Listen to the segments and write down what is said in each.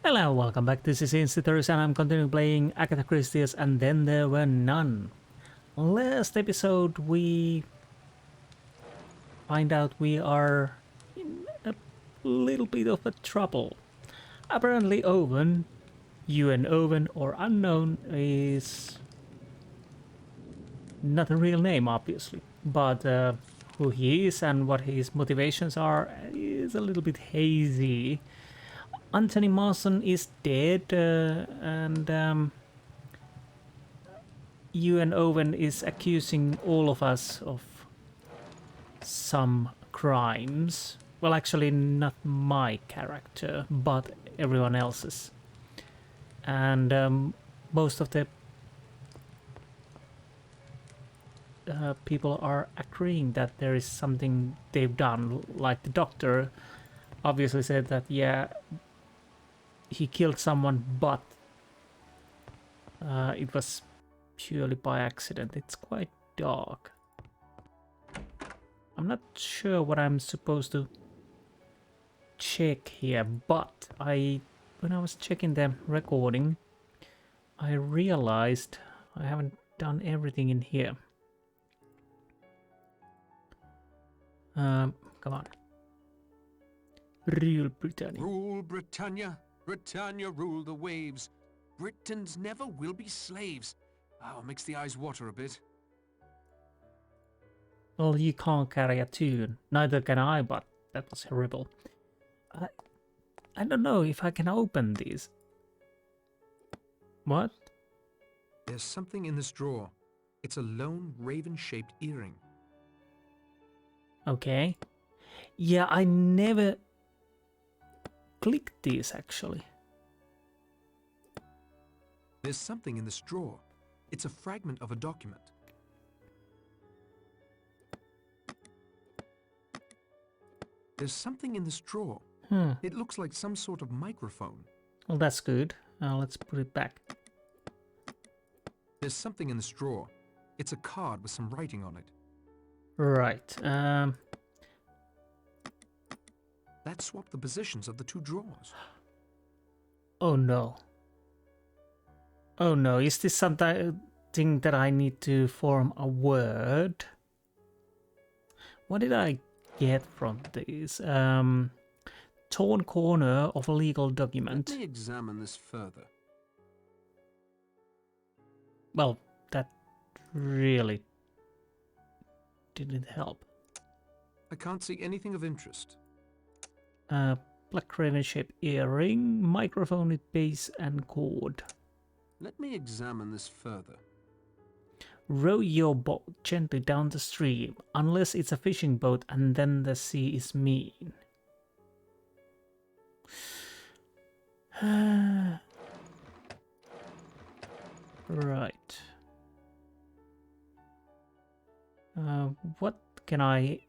Hello, welcome back. This is Insti and I'm continuing playing Agatha Christie's And Then There Were None. Last episode we find out we are in a little bit of a trouble. Apparently Owen, Owen or unknown, is not a real name obviously, but who he is and what his motivations are is a little bit hazy. Anthony Mason is dead, and Owen is accusing all of us of some crimes. Well, actually, not my character, but everyone else's. And most of the people are agreeing that there is something they've done. Like the doctor obviously said that, yeah, he killed someone, but it was purely by accident. It's quite dark. I'm not sure what I'm supposed to check here, but when I was checking the recording, I realized I haven't done everything in here. Come on. Rule Britannia. Rule Britannia. Britannia rule the waves. Britons never will be slaves. Oh, makes the eyes water a bit. Well, you can't carry a tune. Neither can I, but that was horrible. I don't know if I can open these. What? There's something in this drawer. It's a lone raven-shaped earring. Okay. Yeah, I never clicked these actually. There's something in this drawer. It's a fragment of a document. There's something in this drawer. It looks like some sort of microphone. Well, that's good. Let's put it back. There's something in this drawer. It's a card with some writing on it. Right. That swapped the positions of the two drawers. Oh no. Oh no, is this something that I need to form a word? What did I get from this? Torn corner of a legal document. Let me examine this further. Well, that really didn't help. I can't see anything of interest. Black raven-shaped earring, microphone with base and cord. Let me examine this further. Row your boat gently down the stream, unless it's a fishing boat and then the sea is mean. Right. What can I...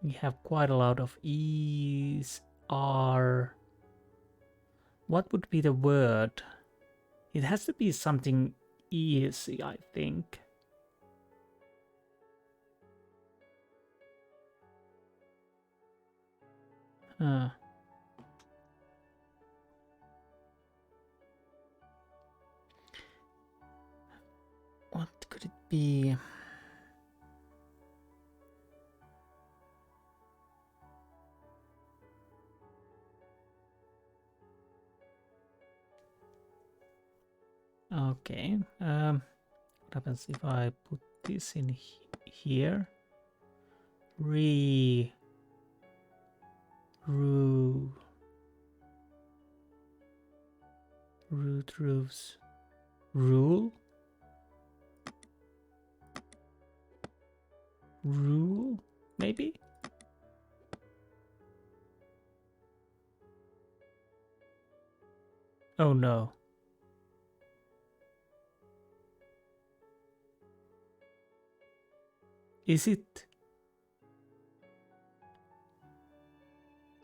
we have quite a lot of E's, R... What would be the word? It has to be something easy, I think. What could it be? Okay, what happens if I put this in here? Root roofs. Rule? Rule? Maybe? Oh no. Is it?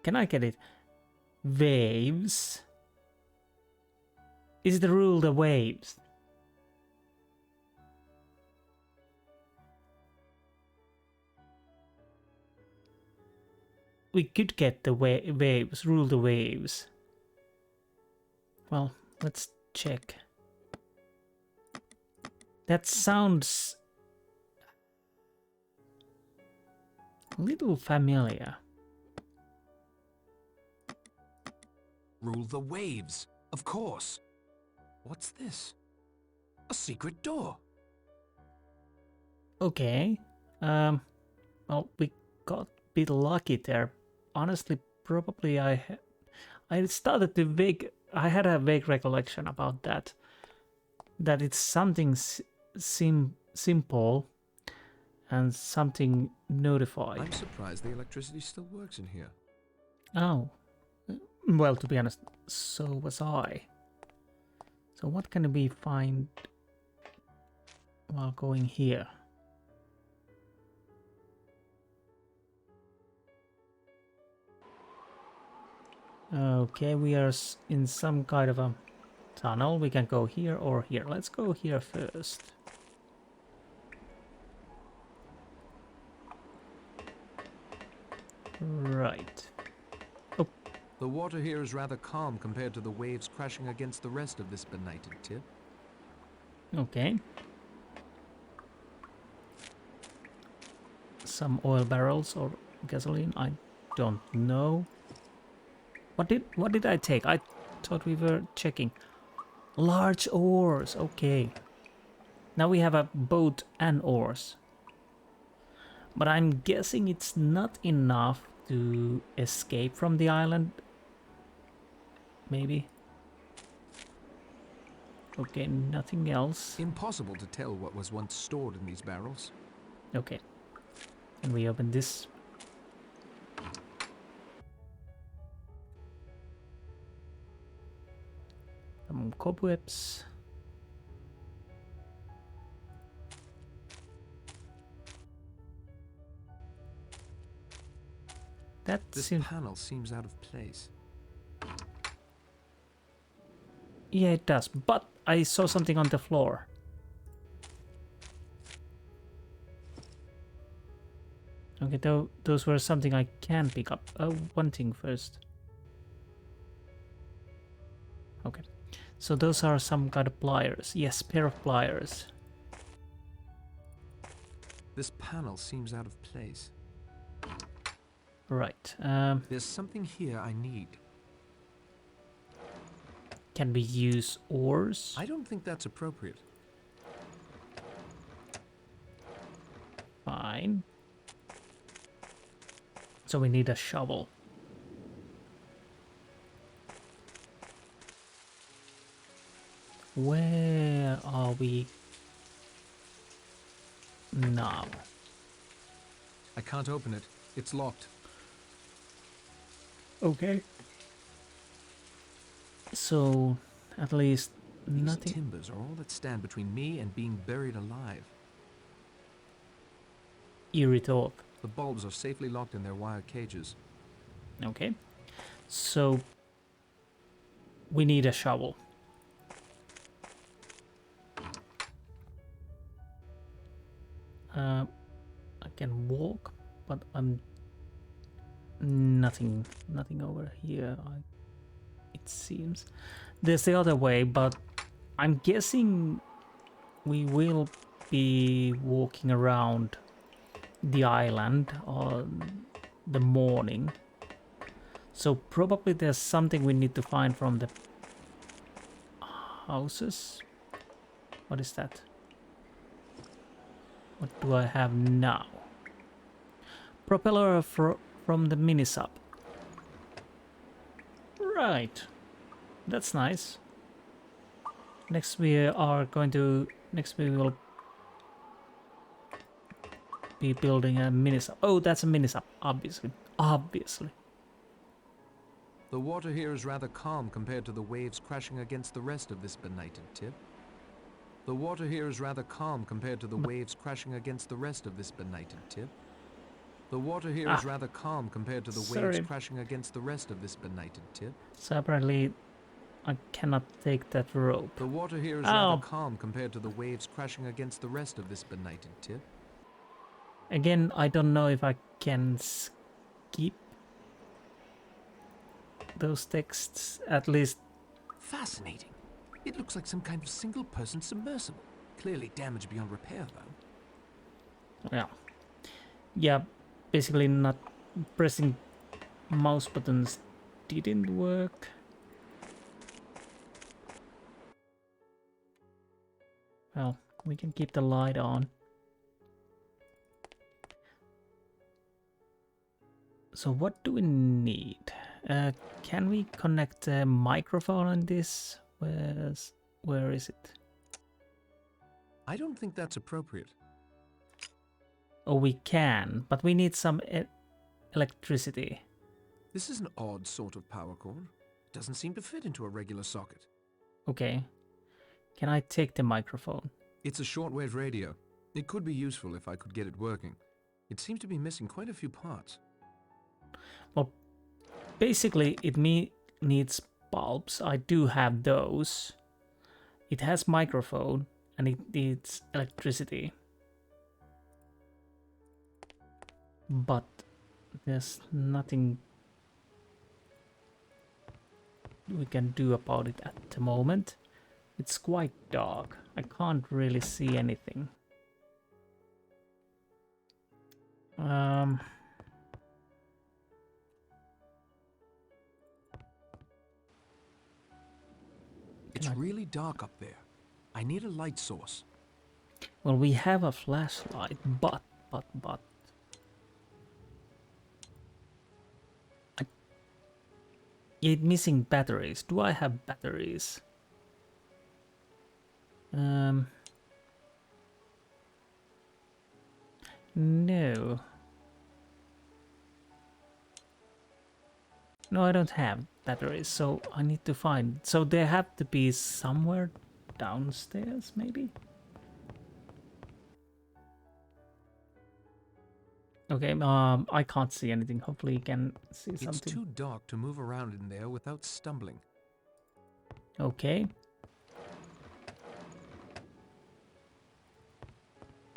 Can I get it? Waves? Is the rule the waves? we could get the waves, rule the waves. Well, let's check. That sounds a little familiar. Rule the waves, of course. What's this? A secret door. Okay. Well, we got a bit lucky there. Honestly, probably I started to I had a vague recollection about that. That it's something simple and something notified. I'm surprised the electricity still works in here. Oh. Well, to be honest, so was I. So what can we find while going here? Okay, we are in some kind of a tunnel. We can go here or here. Let's go here first. Right. Oh. The water here is rather calm compared to the waves crashing against the rest of this benighted tip. Okay. Some oil barrels or gasoline, I don't know. What did I take? I thought we were checking. Large oars, okay. Now we have a boat and oars. But I'm guessing it's not enough to escape from the island. Maybe. Okay, nothing else. Impossible to tell what was once stored in these barrels. Okay. Can we open this? Some cobwebs. This panel seems out of place. Yeah, it does. But I saw something on the floor. Okay, those were something I can pick up. Oh, one thing first. Okay. So those are some kind of pliers. Yes, pair of pliers. This panel seems out of place. Right. There's something here I need. Can we use oars? I don't think that's appropriate. Fine. So we need a shovel. Where are we now? I can't open it. It's locked. Okay. So, at least nothing. These timbers are all that stand between me and being buried alive. Eerie thought. The bulbs are safely locked in their wire cages. Okay. So, we need a shovel. I can walk, but I'm nothing over here. It seems there's the other way, but I'm guessing we will be walking around the island on the morning. So probably there's something we need to find from the houses. What is that? What do I have now? Propeller from the mini sub. Right. That's nice. Next we will be building a mini sub. Oh, that's a mini sub, obviously. Obviously. The water here is rather calm compared to the waves crashing against the rest of this benighted tip. The water here is rather calm compared to the waves crashing against the rest of this benighted tip. The water here is rather calm compared to the waves crashing against the rest of this benighted tip. So apparently I cannot take that rope. The water here is rather calm compared to the waves crashing against the rest of this benighted tip. Again, I don't know if I can skip those texts at least. Fascinating. It looks like some kind of single-person submersible. Clearly damaged beyond repair, though. Yeah. Yeah, basically not pressing mouse buttons didn't work. Well, we can keep the light on. So what do we need? Can we connect a microphone on this? Where is it? I don't think that's appropriate. Oh, we can, but we need some electricity. This is an odd sort of power cord. It doesn't seem to fit into a regular socket. Okay. Can I take the microphone? It's a shortwave radio. It could be useful if I could get it working. It seems to be missing quite a few parts. Well, basically it needs bulbs. I do have those. It has microphone and it needs electricity. But there's nothing we can do about it at the moment. It's quite dark. I can't really see anything. It's really dark up there. I need a light source. Well, we have a flashlight, but it's missing batteries. Do I have batteries? No. No, I don't have batteries, so I need to find. So they have to be somewhere downstairs, maybe? Okay, I can't see anything. Hopefully you can see something. It's too dark to move around in there without stumbling. Okay.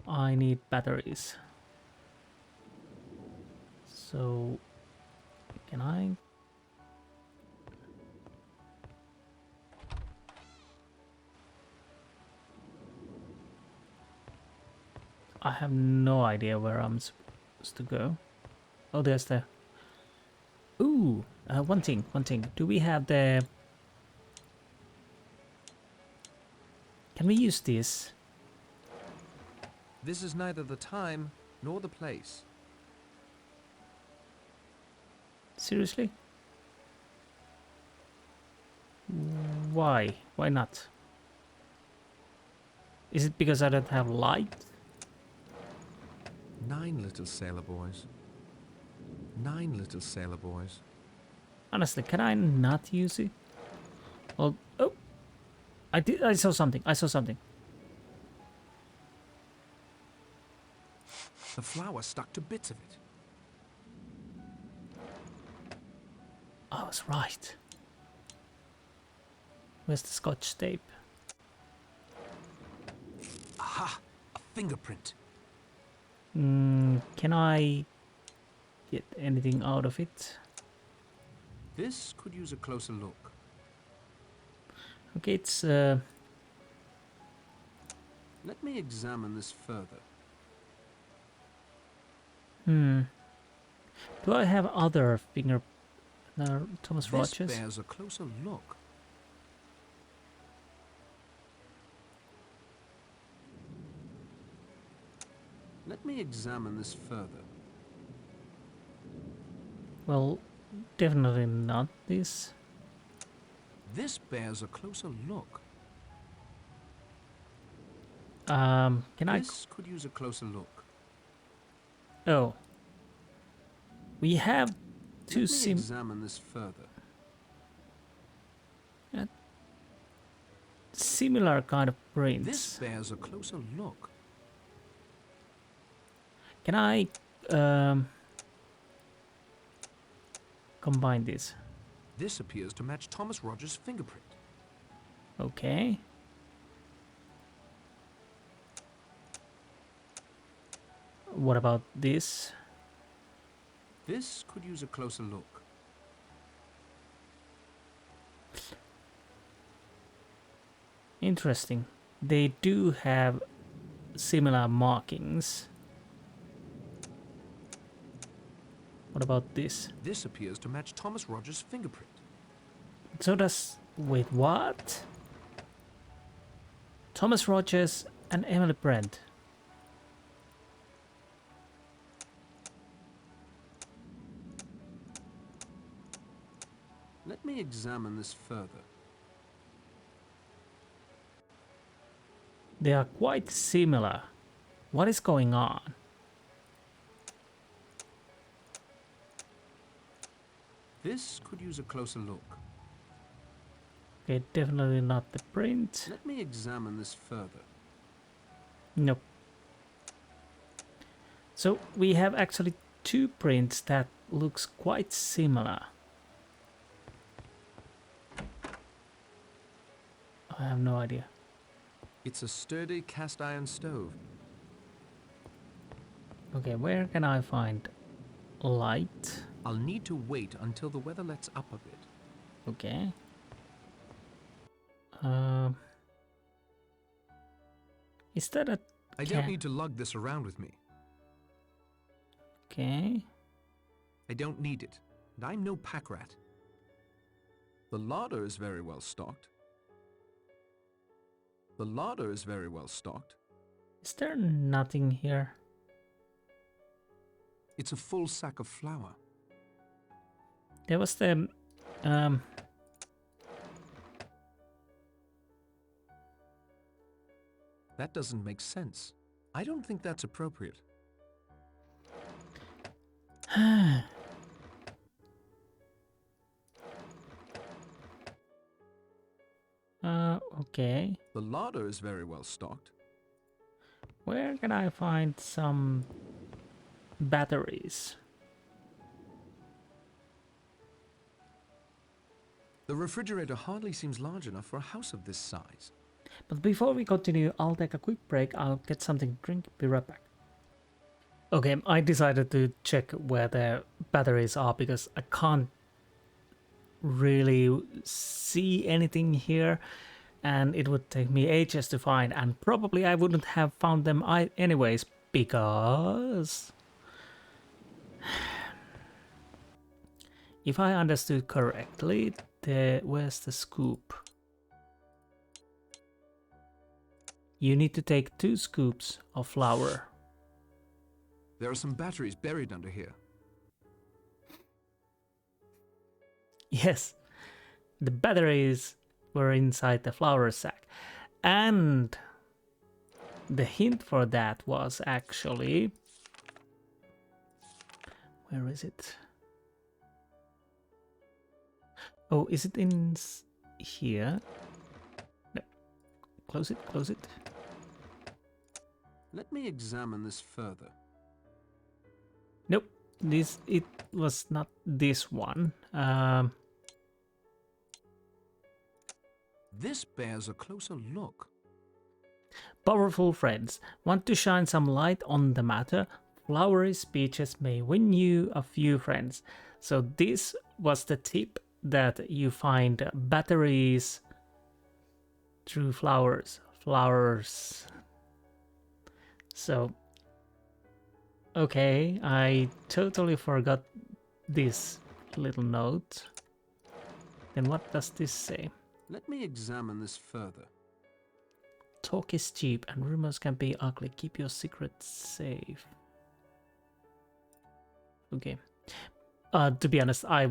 I need batteries. So, can I? I have no idea where I'm supposed to go. Oh, there's the... Ooh, one thing. Do we have the... Can we use this? This is neither the time nor the place. Seriously? Why? Why not? Is it because I don't have light? 9 little sailor boys. 9 little sailor boys. Honestly, can I not use it? Well, oh, I saw something. The flower stuck to bits of it. I was right. Where's the scotch tape? Aha! A fingerprint. Can I get anything out of it? This could use a closer look. Okay, it's Let me examine this further. Do I have other Thomas Rogers? This bears a closer look. Let me examine this further. Well, definitely not this. This bears a closer look. Can This could use a closer look. Oh. We have two Let me examine this further. similar kind of prints. This bears a closer look. Can I combine this? This appears to match Thomas Rogers' fingerprint. Okay. What about this? This could use a closer look. Interesting. They do have similar markings. What about this? This appears to match Thomas Rogers' fingerprint. So does... Wait, what? Thomas Rogers and Emily Brent. Let me examine this further. They are quite similar. What is going on? This could use a closer look. Okay, definitely not the print. Let me examine this further. Nope. So we have actually two prints that looks quite similar. I have no idea. It's a sturdy cast iron stove. Okay, where can I find light? I'll need to wait until the weather lets up a bit. Okay. Is that a... I don't need to lug this around with me. Okay. I don't need it, and I'm no pack rat. The larder is very well stocked. The larder is very well stocked. Is there nothing here? It's a full sack of flour. There was the... That doesn't make sense. I don't think that's appropriate. Okay. The larder is very well stocked. Where can I find some batteries? The refrigerator hardly seems large enough for a house of this size. But before we continue, I'll take a quick break. I'll get something to drink. Be right back. Okay, I decided to check where the batteries are because I can't really see anything here, and it would take me ages to find, and probably I wouldn't have found them anyways because if I understood correctly, where's the scoop? You need to take 2 scoops of flour. There are some batteries buried under here. Yes, the batteries were inside the flour sack. And the hint for that was actually... Where is it? Oh, is it in here? No. Close it, close it. Let me examine this further. Nope, it was not this one. This bears a closer look. Powerful friends, want to shine some light on the matter? Flowery speeches may win you a few friends. So this was the tip, that you find batteries through flowers. So, okay, I totally forgot this little note. Then what does this say? Let me examine this further. Talk is cheap and rumors can be ugly. Keep your secrets safe. Okay. To be honest, I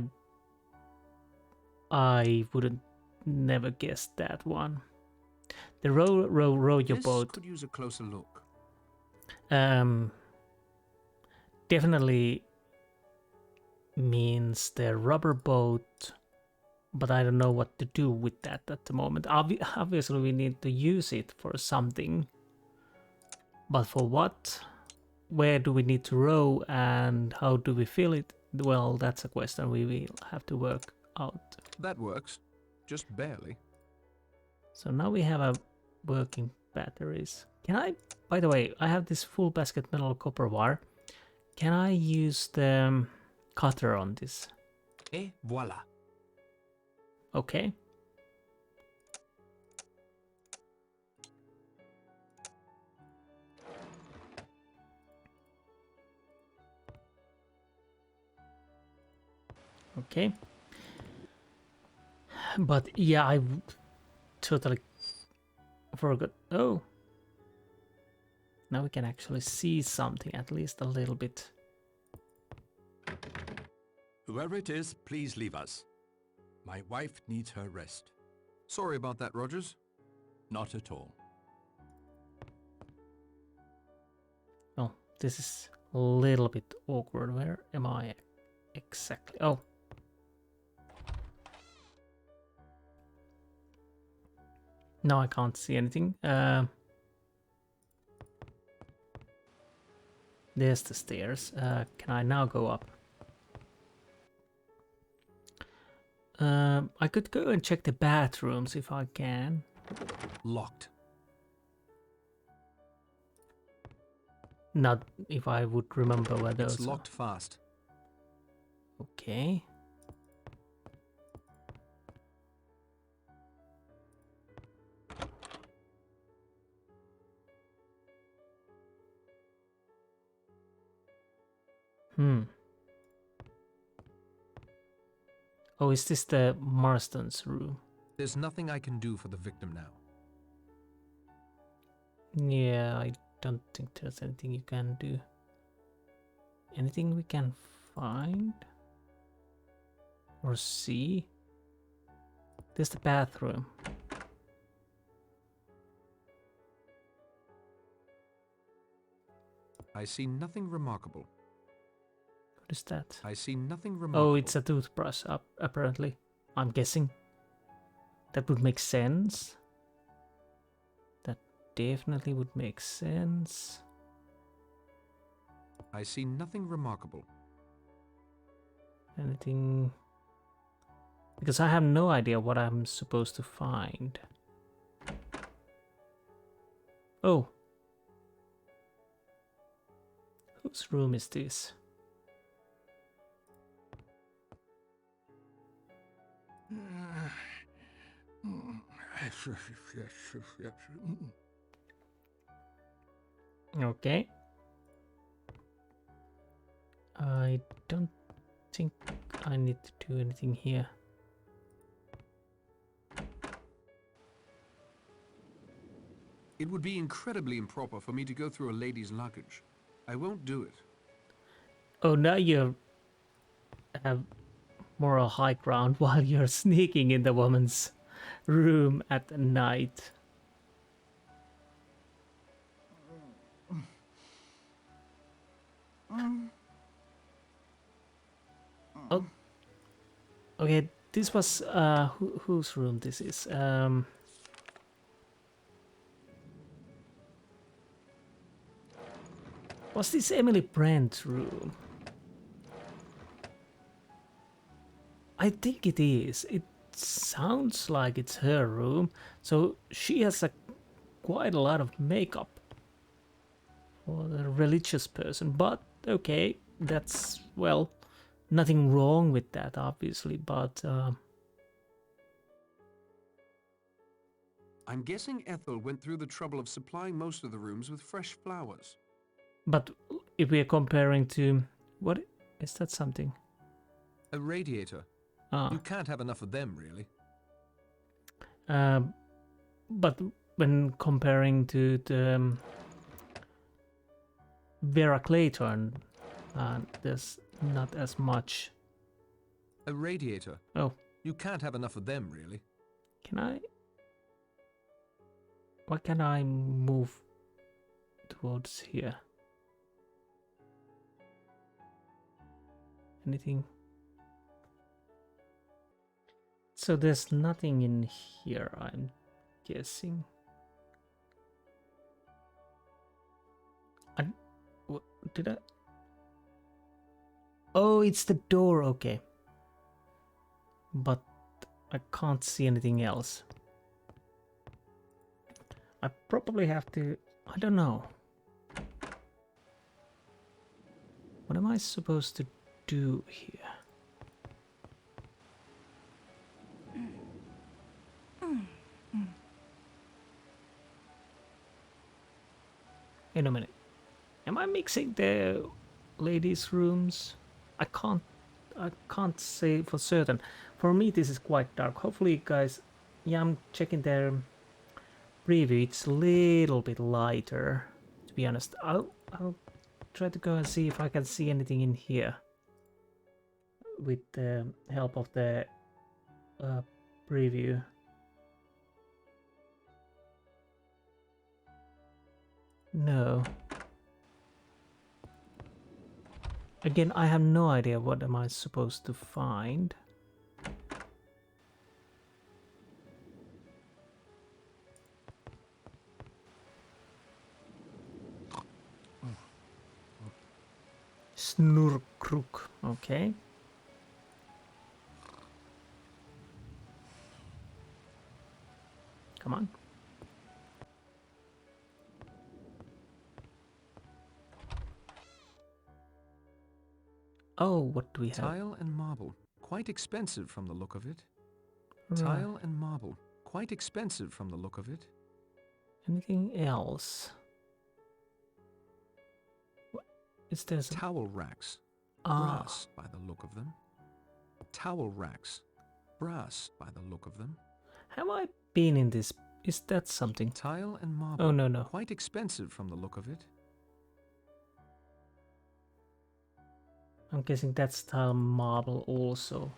wouldn't never guess that one. The row your boat. This could use a closer look. Definitely means the rubber boat, but I don't know what to do with that at the moment. Obviously, we need to use it for something, but for what? Where do we need to row, and how do we fill it? Well, that's a question we will have to work out. That works, just barely. So now we have a working batteries. Can I, by the way, I have this full basket metal copper wire. Can I use the cutter on this? Et voilà. Okay. Okay. But yeah, I totally forgot. Oh. Now we can actually see something, at least a little bit. Whoever it is, please leave us. My wife needs her rest. Sorry about that, Rogers. Not at all. Oh, this is a little bit awkward. Where am I exactly? Oh. No, I can't see anything. There's the stairs. Can I now go up? I could go and check the bathrooms if I can. Locked. Not if I would remember where those It's locked fast. Okay. Oh, is this the Marston's room? There's nothing I can do for the victim now. Yeah, I don't think there's anything you can do. Anything we can find? Or see? There's the bathroom. I see nothing remarkable. What is that? I see nothing remarkable. Oh, it's a toothbrush, apparently. I'm guessing. That would make sense. That definitely would make sense. I see nothing remarkable. Anything... Because I have no idea what I'm supposed to find. Oh. Whose room is this? Okay. I don't think I need to do anything here. It would be incredibly improper for me to go through a lady's luggage. I won't do it. Oh, now you have moral high ground while you're sneaking in the woman's room at night. Oh, okay. This was whose room this is? Was this Emily Brent's room? I think it is. It sounds like it's her room. So she has quite a lot of makeup for a religious person. But okay, that's, well, nothing wrong with that, obviously. But I'm guessing Ethel went through the trouble of supplying most of the rooms with fresh flowers. But if we are comparing to, what is that something? A radiator. Ah. You can't have enough of them, really. But when comparing to the Vera Clayton, there's not as much. A radiator. Oh. You can't have enough of them, really. Can I? Why can I move towards here? Anything? So there's nothing in here, I'm guessing. What did I? Oh, it's the door, okay. But I can't see anything else. I probably have to, I don't know. What am I supposed to do here? Wait a minute. Am I mixing the ladies' rooms? I I can't say for certain. For me, this is quite dark. Hopefully, guys, yeah, I'm checking their preview. It's a little bit lighter, to be honest. I'll try to go and see if I can see anything in here with the help of the preview. No. Again, I have no idea what am I supposed to find. Snurkruk, okay. Come on. Oh, what do we have? Tile and marble. Quite expensive from the look of it. Right. Tile and marble. Quite expensive from the look of it. Anything else? What is there? Some... Towel racks. Ah, Brass by the look of them. Towel racks. Brass by the look of them. have I been in this? Is that something? Tile and marble. Oh, no. Quite expensive from the look of it. I'm guessing that's tile marble also.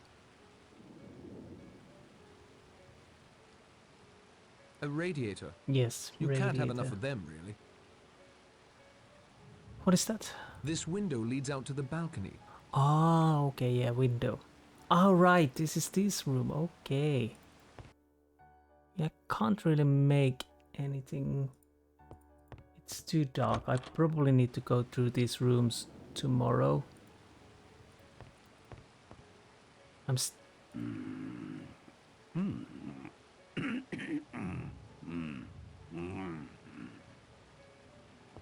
A radiator. Yes, You can't have radiator. enough of them, really. What is that? This window leads out to the balcony. Ah, okay, yeah, window. All right, this is this room. Okay. Yeah, I can't really make anything. It's too dark. I probably need to go through these rooms tomorrow. I'm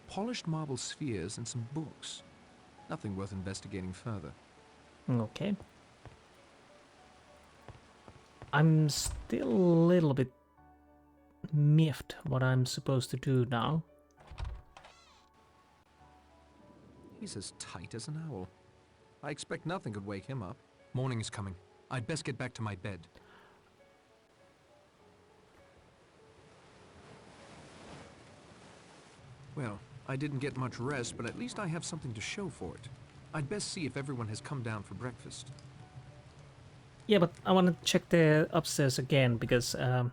Polished marble spheres and some books. Nothing worth investigating further. okay. I'm still a little bit miffed what I'm supposed to do now. He's as tight as an owl. I expect nothing could wake him up. Morning is coming. I'd best get back to my bed. Well, I didn't get much rest, but at least I have something to show for it. I'd best see if everyone has come down for breakfast. Yeah, but I want to check the upstairs again because now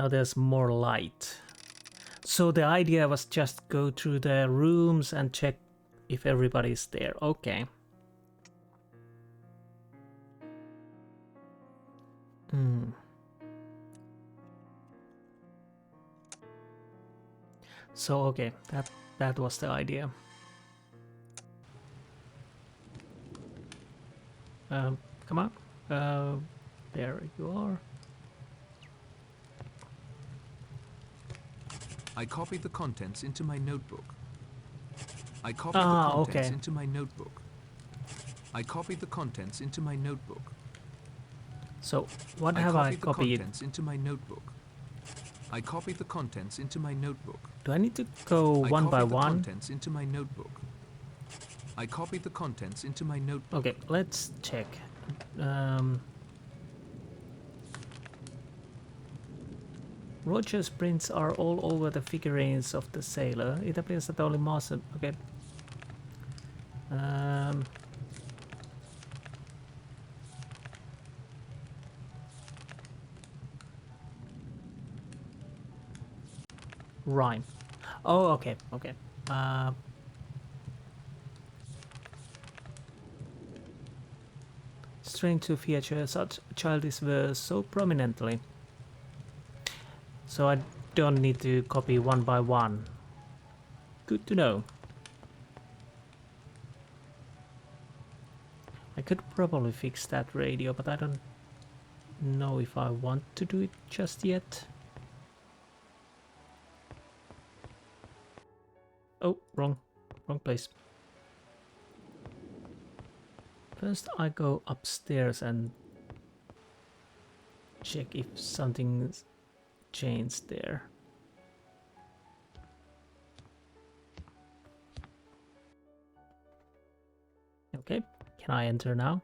there's more light. So the idea was just go through the rooms and check if everybody's there. Okay. So okay, that was the idea. Come on. There you are. I copied the contents into my notebook. I copied the contents into my notebook. I copied the contents into my notebook. So what have I copied the copied? contents into my notebook. I copied the contents into my notebook. Do I need to go one by I copied the one? contents into my notebook. I copied the contents into my notebook. Okay, let's check. Roger's prints are all over the figurines of the sailor. It appears that only Master... Okay. Rhyme. Oh, okay, okay. Strange to feature such childish verse so prominently. So I don't need to copy one by one. Good to know. I could probably fix that radio, but I don't know if I want to do it just yet. Oh, wrong place. First I go upstairs and check if something's changed there. Okay, Can I enter now?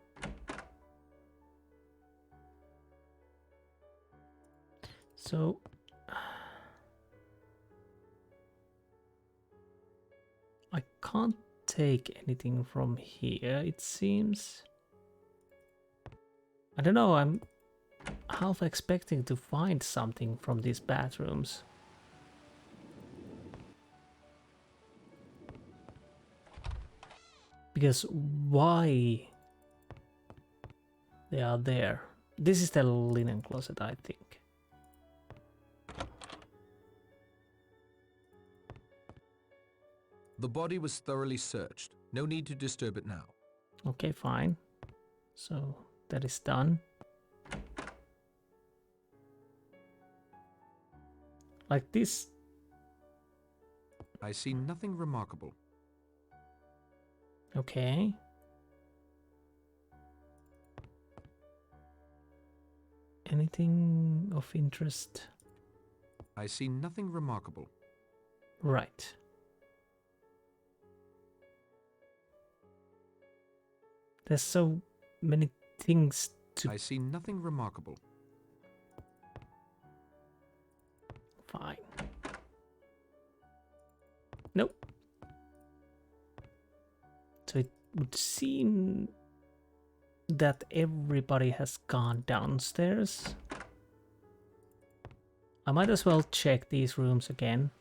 So I can't take anything from here, it seems. I don't know, I'm half expecting to find something from these bathrooms. Because why they are there? This is the linen closet, I think. The body was thoroughly searched. No need to disturb it now. Okay, fine. So that is done. Like this. I see nothing remarkable. Okay. Anything of interest? I see nothing remarkable. Right. There's so many things to... I see nothing remarkable. Fine. Nope. So it would seem that everybody has gone downstairs. I might as well check these rooms again.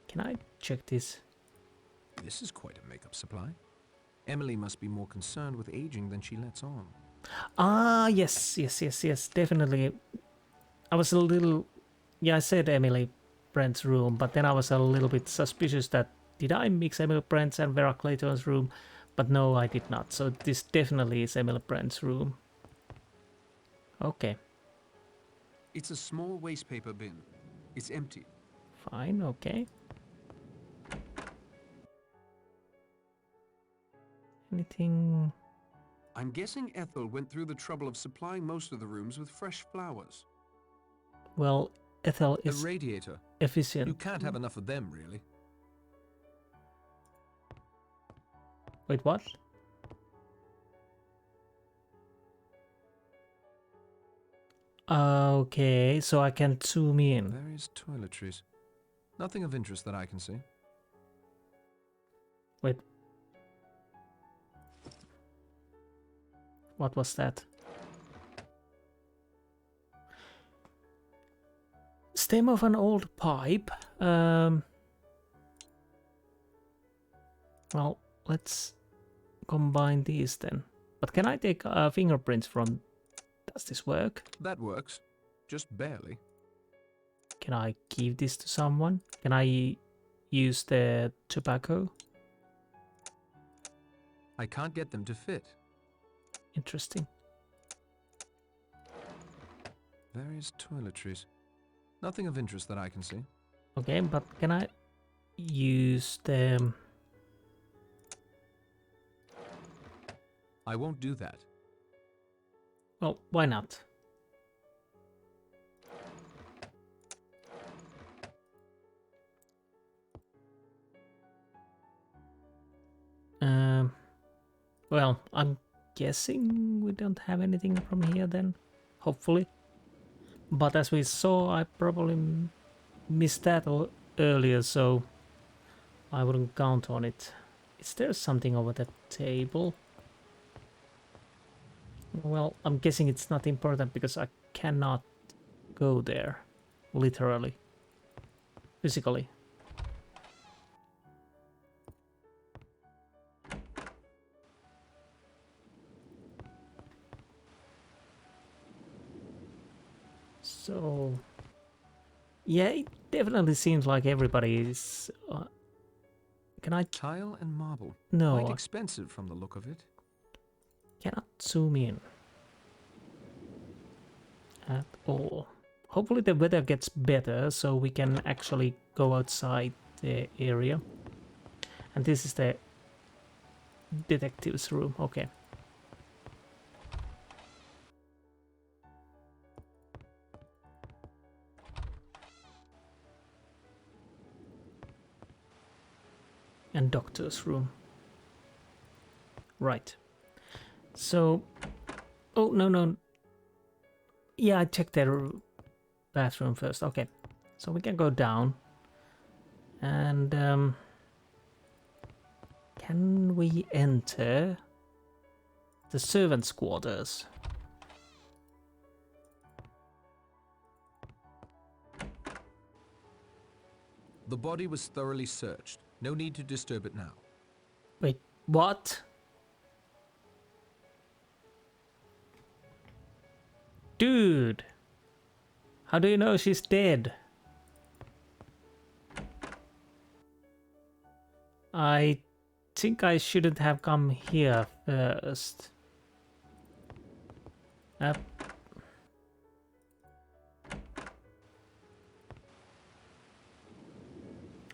Can I check this? This is quite a makeup supply. Emily must be more concerned with aging than she lets on. Ah, yes, definitely. I was a little... Yeah, I said Emily Brent's room, but then I was a little bit suspicious that did I mix Emily Brent's and Vera Clayton's room? But no, I did not. So this definitely is Emily Brent's room. Okay. It's a small wastepaper bin. It's empty. Fine, okay. Anything... I'm guessing Ethel went through the trouble of supplying most of the rooms with fresh flowers. Well, Ethel is a radiator. efficient. You can't have enough of them, really. Wait, what? Okay, so I can zoom in. Various toiletries. Nothing of interest that I can see. Wait. What was that? Stem of an old pipe. Well, let's combine these then. But can I take fingerprints from... Does this work? That works. Just barely. Can I give this to someone? Can I use the tobacco? I can't get them to fit. Interesting. Various toiletries. Nothing of interest that I can see. Okay, but can I use the... I won't do that. Well, why not? Well, I'm guessing we don't have anything from here then, hopefully. But as we saw, I probably missed that earlier, so I wouldn't count on it. Is there something over the table? Well, I'm guessing it's not important because I cannot go there, literally, physically. So, yeah, it definitely seems like everybody is... can I... Tile and marble. No. Quite expensive from the look of it. Cannot zoom in. At all. Hopefully the weather gets better so we can actually go outside the area. And this is the detective's room. Okay. And doctor's room. Right. So... Oh, no. Yeah, I checked their bathroom first. Okay. So we can go down. And... can we enter the servants' quarters? The body was thoroughly searched. No need to disturb it now. Wait, what? Dude! How do you know she's dead? I think I shouldn't have come here first.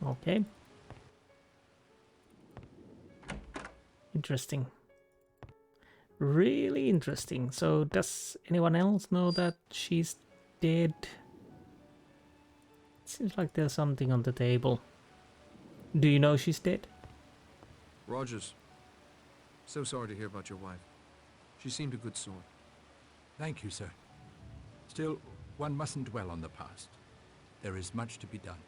Okay. Interesting. Really interesting. So does anyone else know that she's dead? Seems like there's something on the table. Do you know she's dead? Rogers, so sorry to hear about your wife. She seemed a good sort. Thank you, sir. Still, one mustn't dwell on the past. There is much to be done.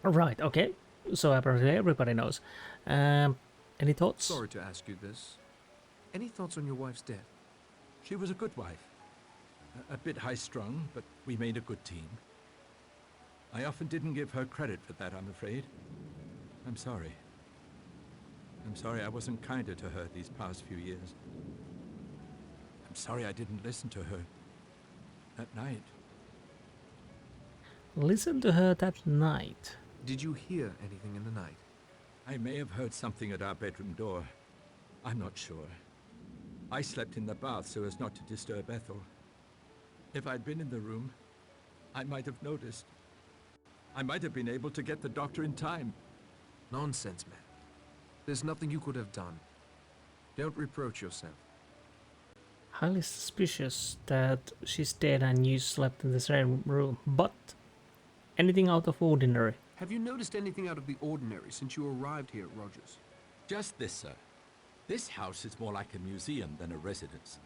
Right, okay. So apparently everybody knows. Any thoughts? Sorry to ask you this. Any thoughts on your wife's death? She was a good wife. A bit high-strung, but we made a good team. I often didn't give her credit for that, I'm afraid. I'm sorry. I'm sorry I wasn't kinder to her these past few years. I'm sorry I didn't listen to her that night. Listen to her that night. Did you hear anything in the night? I may have heard something at our bedroom door. I'm not sure. I slept in the bath so as not to disturb Ethel. If I'd been in the room, I might have noticed. I might have been able to get the doctor in time. Nonsense, man. There's nothing you could have done. Don't reproach yourself. Highly suspicious that she's dead and you slept in the same room, but anything out of ordinary? Have you noticed anything out of the ordinary since you arrived here at Rogers? Just this, sir. This house is more like a museum than a residence.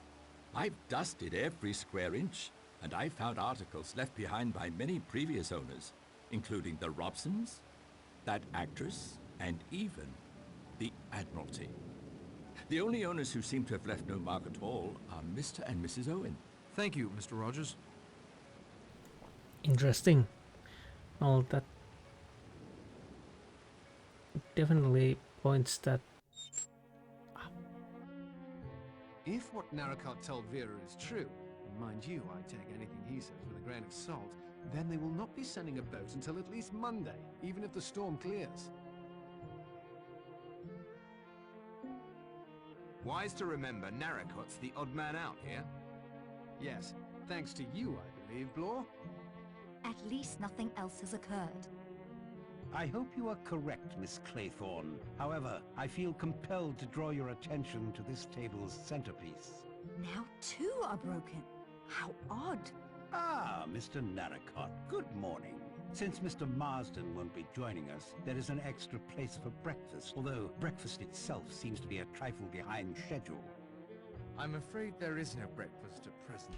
I've dusted every square inch, and I found articles left behind by many previous owners, including the Robsons, that actress, and even the Admiralty. The only owners who seem to have left no mark at all are Mr. and Mrs. Owen. Thank you, Mr. Rogers. Interesting. Well, that definitely points that... If what Narracott told Vera is true, and mind you, I take anything he says with a grain of salt, then they will not be sending a boat until at least Monday, even if the storm clears. Wise to remember, Narracott's the odd man out here. Yes, thanks to you, I believe, Blore. At least nothing else has occurred. I hope you are correct, Miss Claythorne. However, I feel compelled to draw your attention to this table's centerpiece. Now two are broken. How odd. Ah, Mr. Narracott, good morning. Since Mr. Marsden won't be joining us, there is an extra place for breakfast, although breakfast itself seems to be a trifle behind schedule. I'm afraid there is no breakfast at present.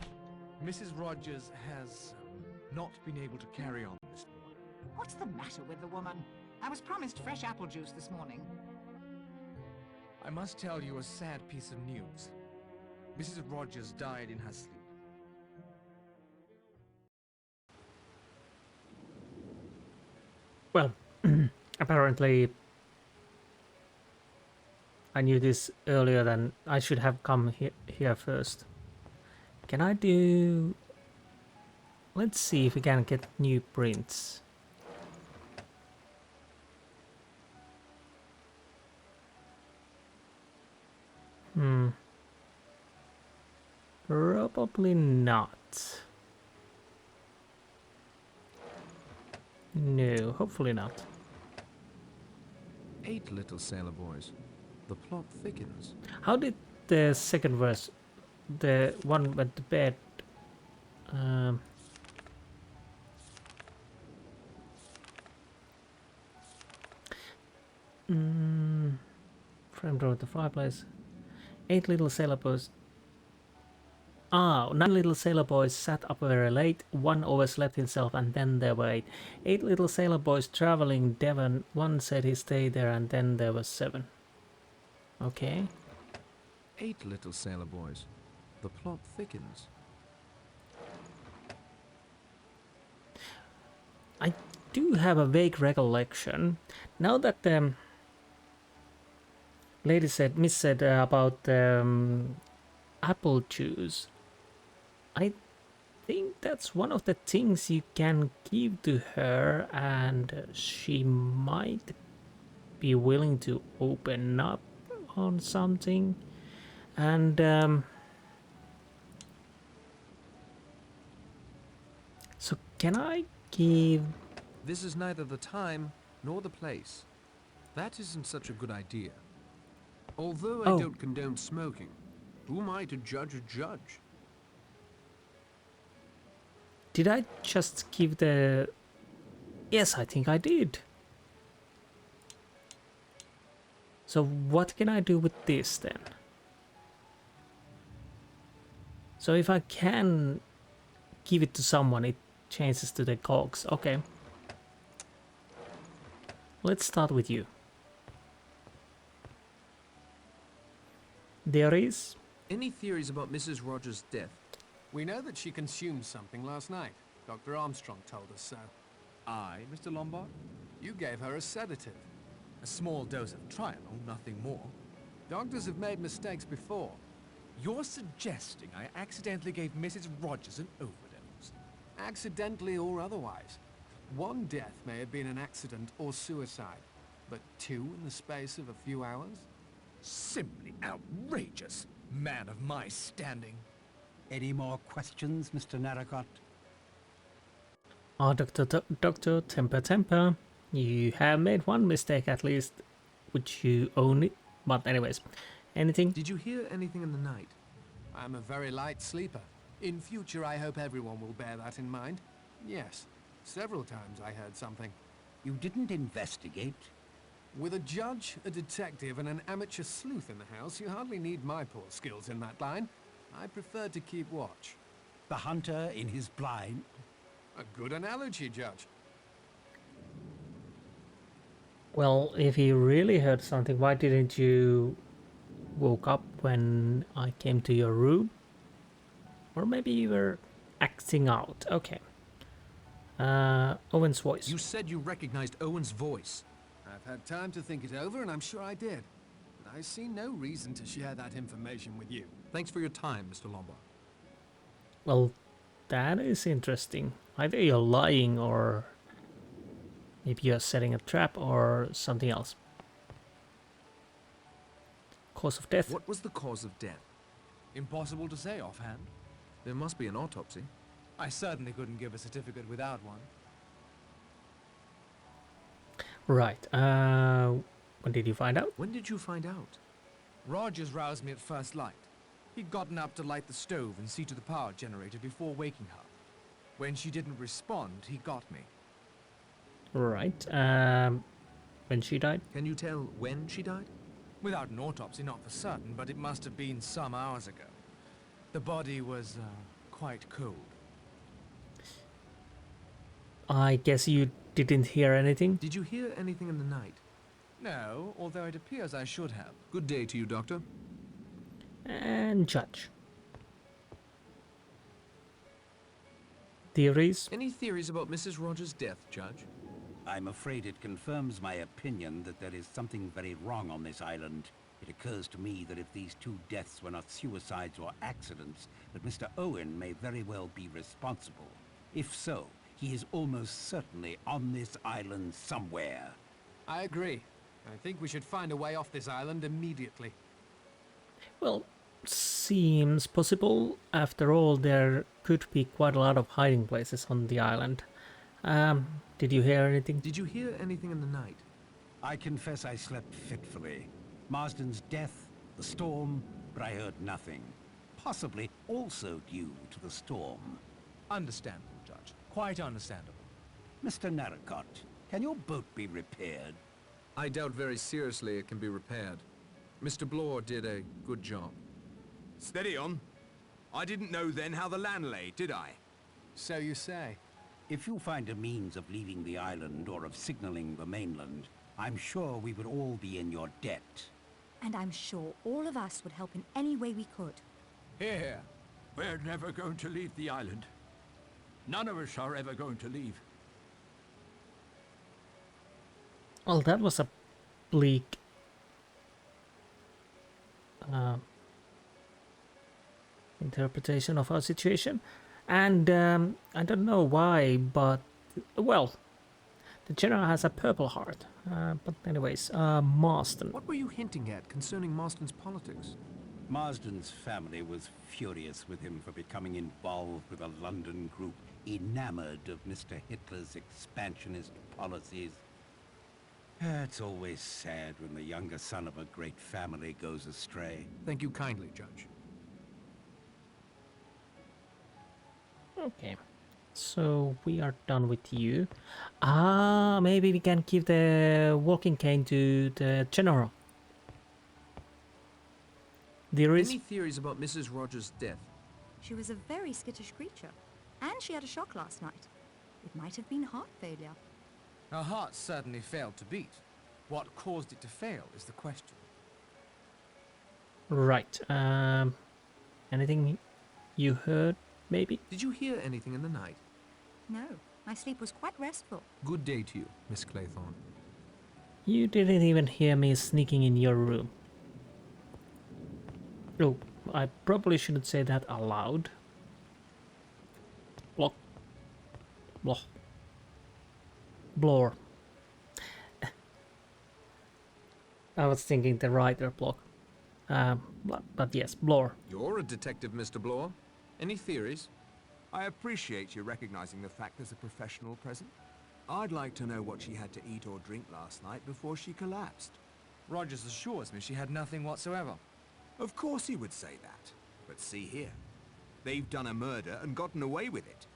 Mrs. Rogers has not been able to carry on this morning. What's the matter with the woman? I was promised fresh apple juice this morning. I must tell you a sad piece of news. Mrs. Rogers died in her sleep. Well, apparently I knew this earlier than I should have come here first. Can I do... Let's see if we can get new prints. Probably not. No, hopefully not. 8 little sailor boys. The plot thickens. How did the second verse, the one went to bed, Frame door the fireplace. 8 little sailor boys. 9 little sailor boys sat up very late. 1 overslept himself, and then there were 8. 8 little sailor boys traveling Devon. 1 said he stayed there, and then there were 7. Okay. 8 little sailor boys. The plot thickens. I do have a vague recollection. Now that the Miss said about apple juice, I think that's one of the things you can give to her, and she might be willing to open up on something. And so can I give... This is neither the time nor the place. That isn't such a good idea. Although I don't condone smoking, who am I to judge a judge? Did I just give the... Yes, I think I did. So what can I do with this then? So if I can give it to someone, it changes to the cogs. Okay. Let's start with you. There is... Any theories about Mrs. Rogers' death? We know that she consumed something last night. Dr. Armstrong told us so. I, Mr. Lombard? You gave her a sedative. A small dose of Tylenol, nothing more. Doctors have made mistakes before. You're suggesting I accidentally gave Mrs. Rogers an overdose? Accidentally or otherwise. 1 death may have been an accident or suicide, but 2 in the space of a few hours? Simply outrageous, man of my standing. Any more questions, Mr. Narracott? Doctor, temper. You have made 1 mistake at least, which you own it. But anyways, anything? Did you hear anything in the night? I'm a very light sleeper. In future, I hope everyone will bear that in mind. Yes, several times I heard something. You didn't investigate? With a judge, a detective, and an amateur sleuth in the house, you hardly need my poor skills in that line. I prefer to keep watch. The hunter in his blind? A good analogy, Judge. Well, if you really heard something, why didn't you woke up when I came to your room? Or maybe you were acting out. Okay. Owen's voice. You said you recognized Owen's voice. I've had time to think it over, and I'm sure I did. But I see no reason to share that information with you. Thanks for your time, Mr. Lombard. Well, that is interesting. Either you're lying or maybe you're setting a trap or something else. Cause of death? What was the cause of death? Impossible to say offhand. There must be an autopsy. I certainly couldn't give a certificate without one. Right. When did you find out? When did you find out? Rogers roused me at first light. He'd gotten up to light the stove and see to the power generator before waking her. When she didn't respond, he got me. Right. When she died? Can you tell when she died? Without an autopsy, not for certain, but it must have been some hours ago. The body was, quite cold. I guess you didn't hear anything? Did you hear anything in the night? No, although it appears I should have. Good day to you, Doctor. And Judge. Theories? Any theories about Mrs. Rogers' death, Judge? I'm afraid it confirms my opinion that there is something very wrong on this island. It occurs to me that if these 2 deaths were not suicides or accidents, that Mr. Owen may very well be responsible. If so, he is almost certainly on this island somewhere. I agree. I think we should find a way off this island immediately. Well, seems possible. After all, there could be quite a lot of hiding places on the island. Did you hear anything? Did you hear anything in the night? I confess I slept fitfully. Marsden's death, the storm, but I heard nothing. Possibly also due to the storm. Understandable, Judge. Quite understandable. Mr. Narracott, can your boat be repaired? I doubt very seriously it can be repaired. Mr. Blore did a good job. Steady on. I didn't know then how the land lay, did I? So you say. If you find a means of leaving the island or of signaling the mainland, I'm sure we would all be in your debt. And I'm sure all of us would help in any way we could. Here, here. We're never going to leave the island. None of us are ever going to leave. Well, that was a bleak interpretation of our situation. And I don't know why, but, well, the general has a purple heart. But anyways, Marston. What were you hinting at concerning Marston's politics? Marsden's family was furious with him for becoming involved with a London group enamored of Mr. Hitler's expansionist policies. It's always sad when the younger son of a great family goes astray. Thank you kindly, Judge. Okay, so we are done with you. Maybe we can give the walking cane to the general. There is... Any theories about Mrs. Rogers' death? She was a very skittish creature. And she had a shock last night. It might have been heart failure. Her heart certainly failed to beat. What caused it to fail is the question. Right, anything you heard, maybe? Did you hear anything in the night? No, my sleep was quite restful. Good day to you, Miss Claythorne. You didn't even hear me sneaking in your room. Oh, I probably shouldn't say that aloud. Block. Block. Blore. I was thinking the writer block. But yes, Blore. You're a detective, Mr. Blore. Any theories? I appreciate you recognizing the fact there's a professional present. I'd like to know what she had to eat or drink last night before she collapsed. Rogers assures me she had nothing whatsoever. Of course he would say that. But see here. They've done a murder and gotten away with it.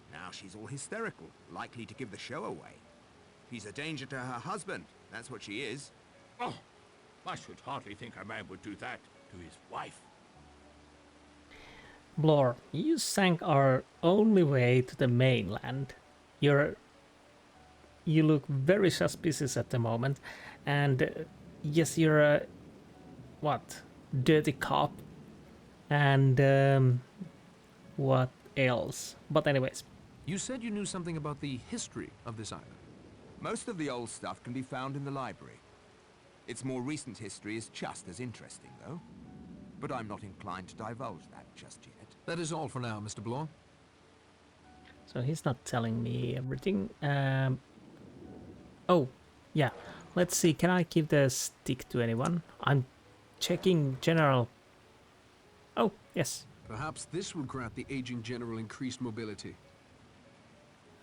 Now she's all hysterical, likely to give the show away. She's a danger to her husband. That's what she is. Oh, I should hardly think a man would do that to his wife. Blore, you sank our only way to the mainland. You look very suspicious at the moment, and yes, you're a what? Dirty cop, and what else? But anyways, You said you knew something about the history of this island. Most of the old stuff can be found in the library. Its more recent history is just as interesting, though. But I'm not inclined to divulge that just yet. That is all for now, Mr. Blore. so he's not telling me everything. Oh, yeah. Let's see. Can I give the stick to anyone? I'm checking general. Oh, yes. Perhaps this will grant the aging general increased mobility.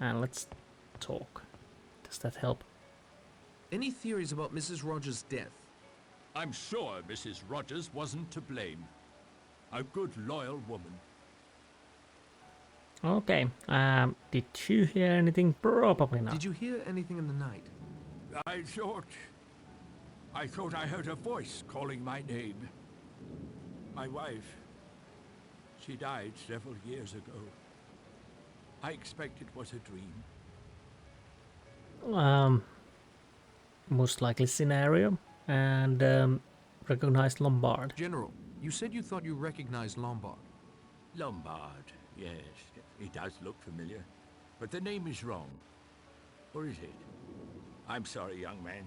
And let's talk. Does that help? Any theories about Mrs. Rogers' death? I'm sure Mrs. Rogers wasn't to blame. A good, loyal woman. Okay. Did you hear anything? Probably not. Did you hear anything in the night? I thought I heard a voice calling my name. My wife. She died several years ago. I expect it was a dream. Most likely scenario, and recognized Lombard. General, you said you thought you recognized Lombard. Lombard, yes. It does look familiar. But the name is wrong. Or is it? I'm sorry, young man.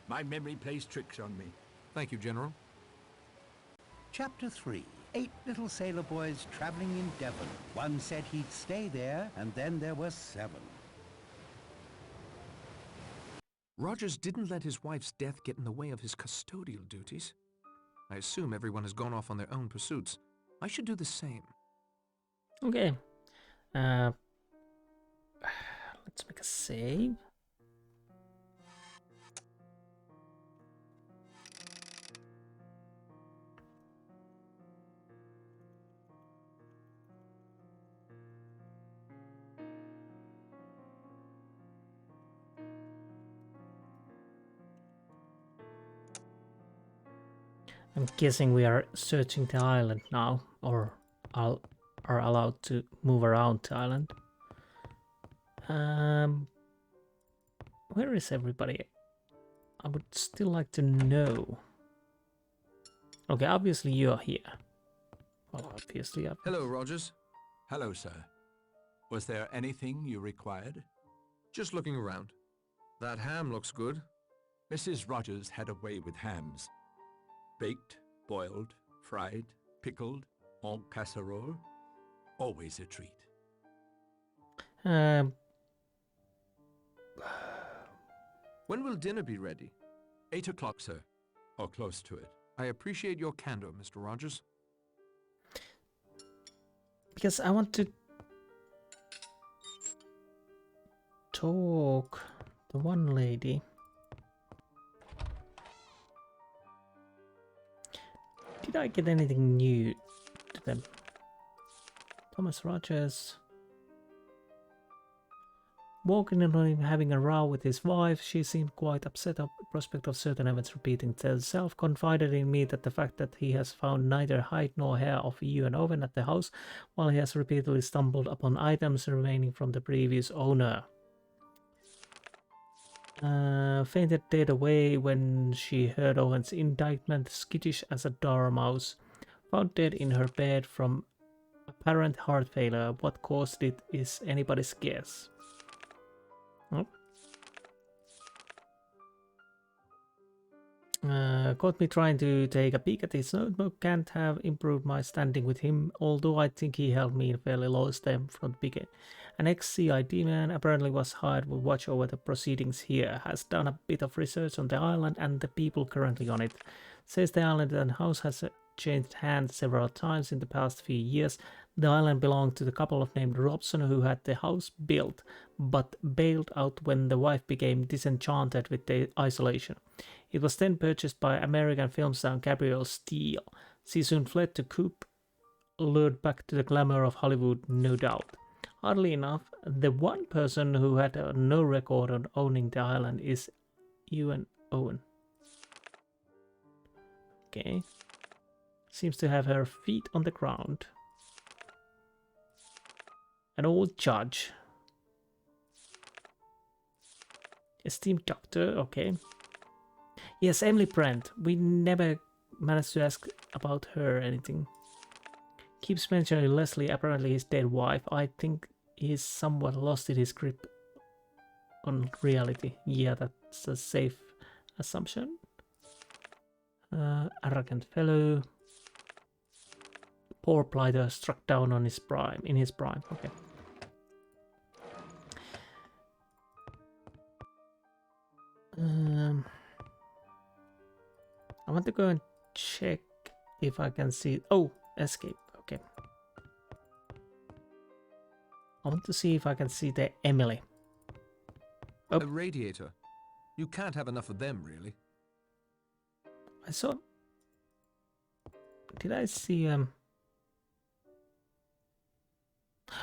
My memory plays tricks on me. Thank you, General. Chapter 3. 8 little sailor boys traveling in Devon. One said he'd stay there, and then there were 7. Rogers didn't let his wife's death get in the way of his custodial duties. I assume everyone has gone off on their own pursuits. I should do the same. Okay. Let's make a save. I'm guessing we are searching the island now, or are allowed to move around the island. Where is everybody? I would still like to know. Okay, obviously you are here. Well, obviously. Hello, Rogers. Hello, sir. Was there anything you required? Just looking around. That ham looks good. Mrs. Rogers had a way with hams. Baked, boiled, fried, pickled, en casserole. Always a treat. When will dinner be ready? 8 o'clock, sir. Or close to it. I appreciate your candor, Mr. Rogers. Because I want to talk to one lady. Did I get anything new to them? Thomas Rogers. Walking in on him having a row with his wife, she seemed quite upset at the prospect of certain events repeating themselves, confided in me that the fact that he has found neither hide nor hair of you and Owen at the house, while he has repeatedly stumbled upon items remaining from the previous owner. Fainted dead away when she heard Owen's indictment, skittish as a dormouse. Found dead in her bed from apparent heart failure. What caused it is anybody's guess. Caught me trying to take a peek at his notebook. Can't have improved my standing with him, although I think he held me in fairly low esteem from the beginning. An ex-CID man apparently was hired to watch over the proceedings here. Has done a bit of research on the island and the people currently on it. Says the island and house has changed hands several times in the past few years. The island belonged to the couple named Robson who had the house built, but bailed out when the wife became disenchanted with the isolation. It was then purchased by American film star Gabrielle Steele. She soon fled to Coop, lured back to the glamour of Hollywood, no doubt. Oddly enough, the one person who had no record on owning the island is Owen. Okay. Seems to have her feet on the ground. An old judge. Esteemed doctor, okay. Yes, Emily Brent. We never managed to ask about her anything. Keeps mentioning Leslie, apparently his dead wife. I think he's somewhat lost in his grip on reality. Yeah, that's a safe assumption. Arrogant fellow. Poor blighter struck down on his prime. In his prime. Okay. I want to go and check if I can see. Oh, escape. Okay. I want to see if I can see the Emily. Oh. A radiator. You can't have enough of them, really. I saw. Did I see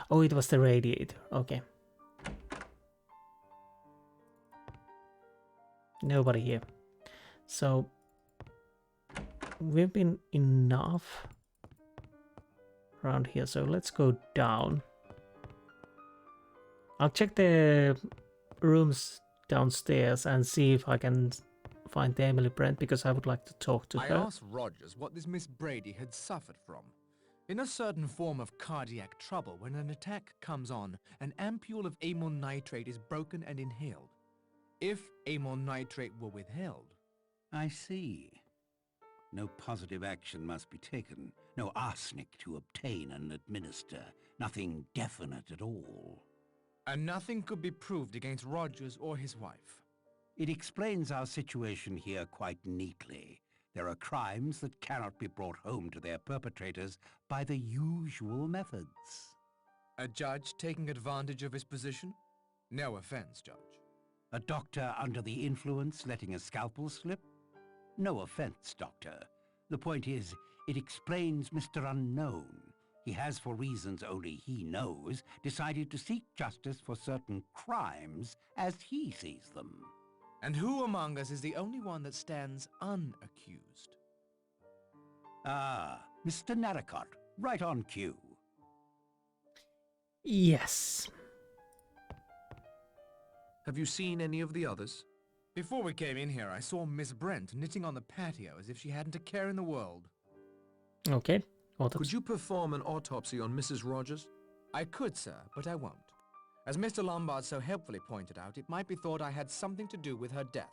Oh, it was the radiator. Okay. Nobody here. So we've been enough around here. So let's go down. I'll check the rooms downstairs and see if I can find the Emily Brent, because I would like to talk to her. I asked Rogers what this Miss Brady had suffered from. In a certain form of cardiac trouble, when an attack comes on, an ampule of amyl nitrate is broken and inhaled. If amyl nitrate were withheld... I see. No positive action must be taken. No arsenic to obtain and administer. Nothing definite at all. And nothing could be proved against Rogers or his wife. It explains our situation here quite neatly. There are crimes that cannot be brought home to their perpetrators by the usual methods. A judge taking advantage of his position? No offense, Judge. A doctor under the influence letting a scalpel slip? No offense, Doctor. The point is, it explains Mr. Unknown. He has, for reasons only he knows, decided to seek justice for certain crimes as he sees them. And who among us is the only one that stands unaccused? Ah, Mr. Narracott, right on cue. Yes. Have you seen any of the others? Before we came in here, I saw Miss Brent knitting on the patio as if she hadn't a care in the world. Okay. Autopsy. Could you perform an autopsy on Mrs. Rogers? I could, sir, but I won't. As Mr. Lombard so helpfully pointed out, it might be thought I had something to do with her death.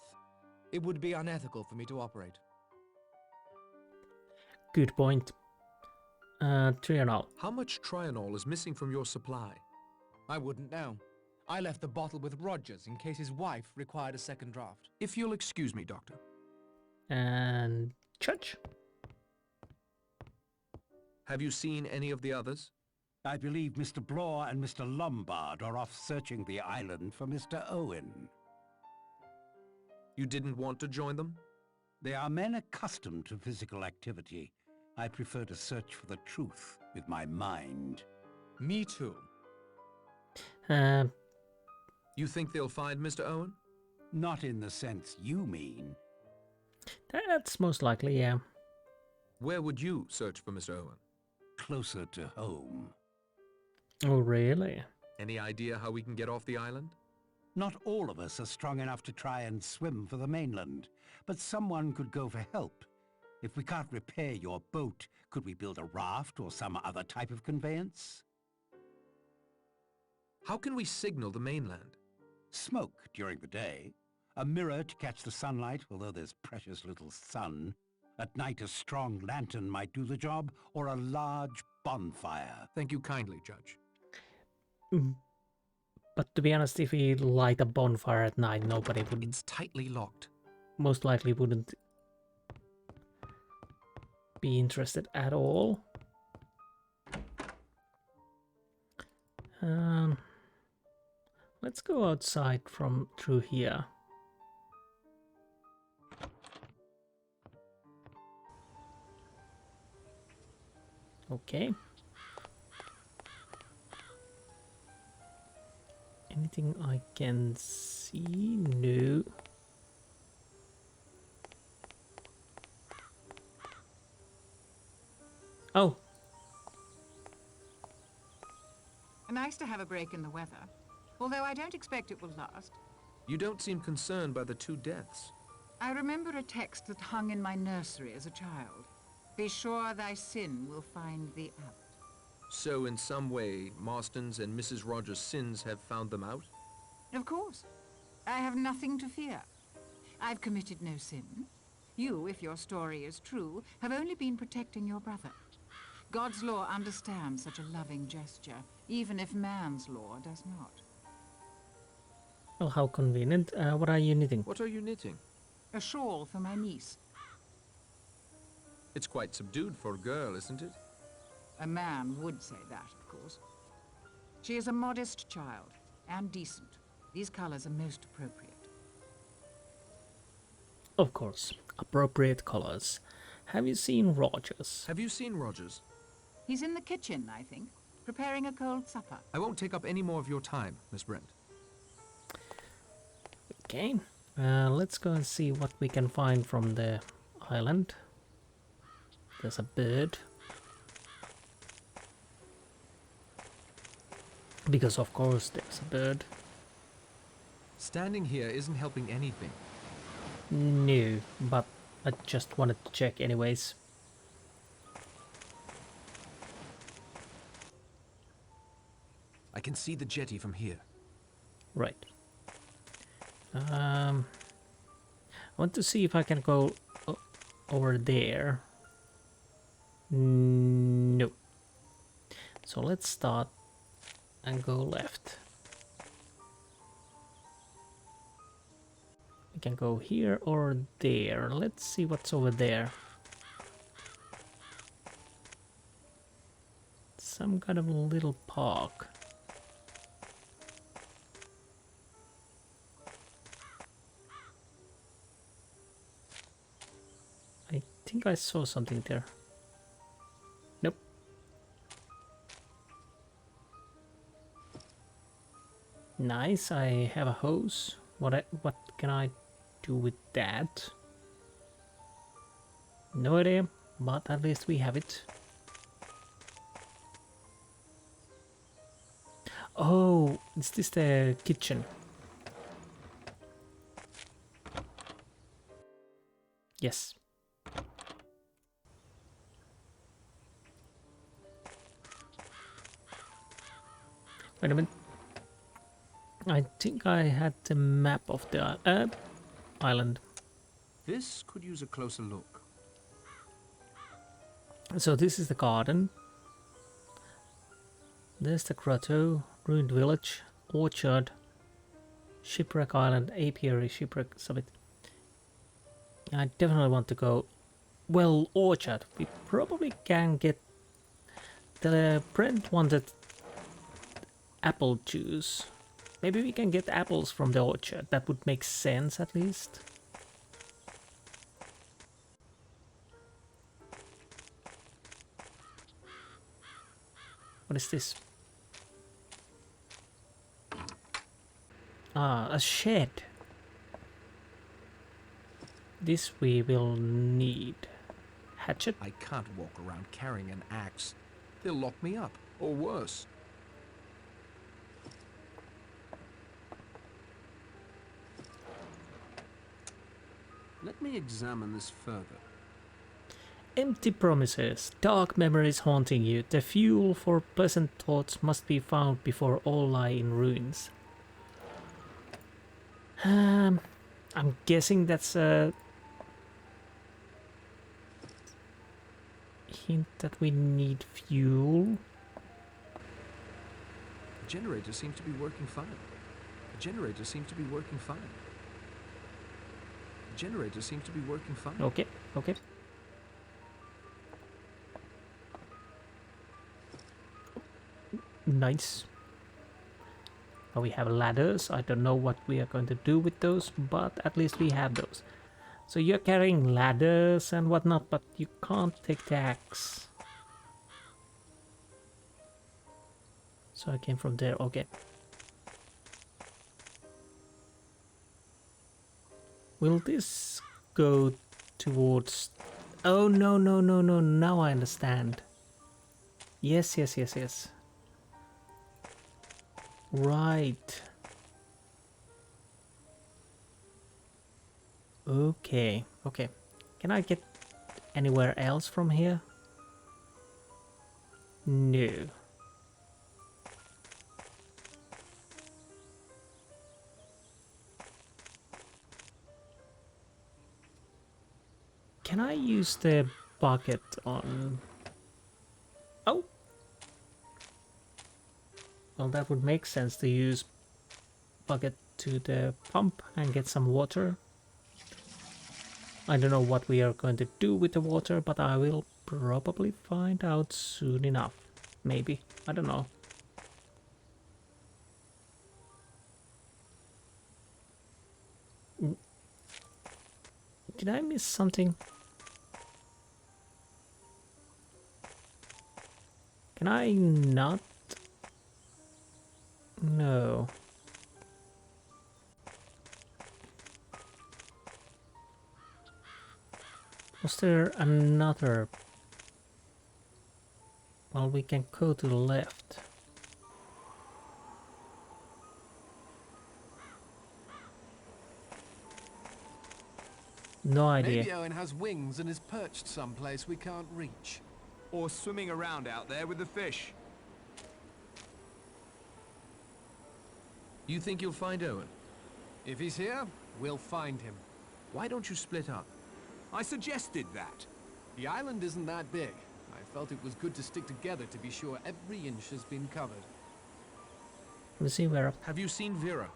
It would be unethical for me to operate. Good point. Trianol. How much Trianol is missing from your supply? I wouldn't know. I left the bottle with Rogers in case his wife required a second draft. If you'll excuse me, Doctor. And Judge. Have you seen any of the others? I believe Mr. Blore and Mr. Lombard are off searching the island for Mr. Owen. You didn't want to join them? They are men accustomed to physical activity. I prefer to search for the truth with my mind. Me too. You think they'll find Mr. Owen? Not in the sense you mean. That's most likely, yeah. Where would you search for Mr. Owen? Closer to home. Oh, really? Any idea how we can get off the island? Not all of us are strong enough to try and swim for the mainland, but someone could go for help. If we can't repair your boat, could we build a raft or some other type of conveyance? How can we signal the mainland? Smoke during the day, a mirror to catch the sunlight, although there's precious little sun. At night, a strong lantern might do the job, or a large bonfire. Thank you kindly, Judge. But to be honest, if we light a bonfire at night, nobody would... It's tightly locked. Most likely wouldn't be interested at all. Let's go outside from through here. Okay. Anything I can see? No. Oh. Nice to have a break in the weather, although I don't expect it will last. You don't seem concerned by the 2 deaths. I remember a text that hung in my nursery as a child. Be sure thy sin will find thee out. So in some way, Marston's and Mrs. Rogers' sins have found them out? Of course. I have nothing to fear. I've committed no sin. You, if your story is true, have only been protecting your brother. God's law understands such a loving gesture, even if man's law does not. Well, how convenient. What are you knitting? What are you knitting? A shawl for my niece. It's quite subdued for a girl, isn't it? A man would say that, of course. She is a modest child, and decent. These colors are most appropriate. Of course, appropriate colors. Have you seen Rogers? Have you seen Rogers? He's in the kitchen, I think, preparing a cold supper. I won't take up any more of your time, Miss Brent. Okay, let's go and see what we can find from the island. There's a bird. Because of course there's a bird. Standing here isn't helping anything. No, but I just wanted to check anyways. I can see the jetty from here. Right. I want to see if I can go over there. No. So let's start and go left. We can go here or there. Let's see what's over there. Some kind of a little park. I think I saw something there. Nope. Nice, I have a hose. What can I do with that? No idea. But at least we have it. Oh, is this the kitchen? Yes. Wait a minute. I think I had the map of the island. This could use a closer look. So this is the garden. There's the grotto, ruined village, orchard, Shipwreck Island, apiary, shipwreck summit. I definitely want to go. Well, orchard. We probably can get. The Brent wanted apple juice. Maybe we can get apples from the orchard. That would make sense at least. What is this? Ah, a shed. This we will need. Hatchet? I can't walk around carrying an axe. They'll lock me up, or worse. Let me examine this further. Empty promises, dark memories haunting you. The fuel for pleasant thoughts must be found before all lie in ruins. I'm guessing that's a hint that we need fuel. The generator seems to be working fine. The generator seems to be working fine. The generator seems to be working fine. Okay, okay. Nice. Now we have ladders. I don't know what we are going to do with those, but at least we have those. So you're carrying ladders and whatnot, but you can't take the axe. So I came from there, okay. Will this go towards... Oh, no, no, no, no, now I understand. Yes, yes, yes, yes. Right. Okay, okay. Can I get anywhere else from here? No. Can I use the bucket on... Oh! Well, that would make sense to use bucket to the pump and get some water. I don't know what we are going to do with the water, but I will probably find out soon enough. Maybe. I don't know. Did I miss something? Can I not? No. Was there another? Well, we can go to the left. No idea. Maybe Owen has wings and is perched someplace we can't reach. Or swimming around out there with the fish. You think you'll find Owen? If he's here, we'll find him. Why don't you split up? I suggested that. The island isn't that big. I felt it was good to stick together to be sure every inch has been covered. Let's see where. Have you seen Vera?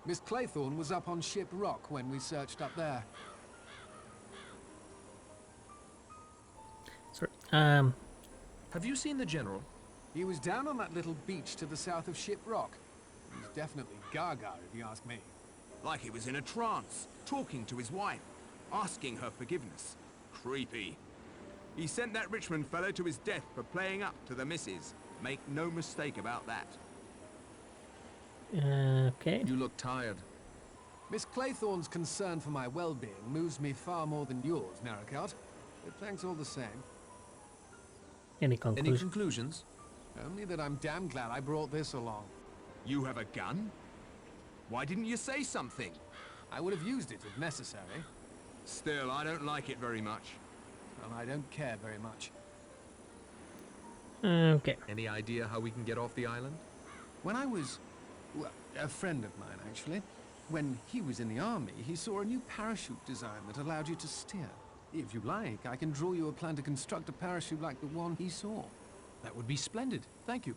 Miss Claythorne was up on Ship Rock when we searched up there. Sorry. Have you seen the General? He was down on that little beach to the south of Ship Rock. He's definitely gaga, if you ask me. Like he was in a trance, talking to his wife, asking her forgiveness. Creepy. He sent that Richmond fellow to his death for playing up to the missus. Make no mistake about that. Okay. You look tired. Miss Claythorne's concern for my well-being moves me far more than yours, Narracart. but thanks all the same. Any Any conclusion? conclusions? Only that I'm damn glad I brought this along. You have a gun? Why didn't you say something? I would have used it if necessary. Still, I don't like it very much. Well, I don't care very much. Okay. Any idea how we can get off the island? When I was... well, a friend of mine, actually. When he was in the army, he saw a new parachute design that allowed you to steer. If you like, I can draw you a plan to construct a parachute like the one he saw. That would be splendid. Thank you.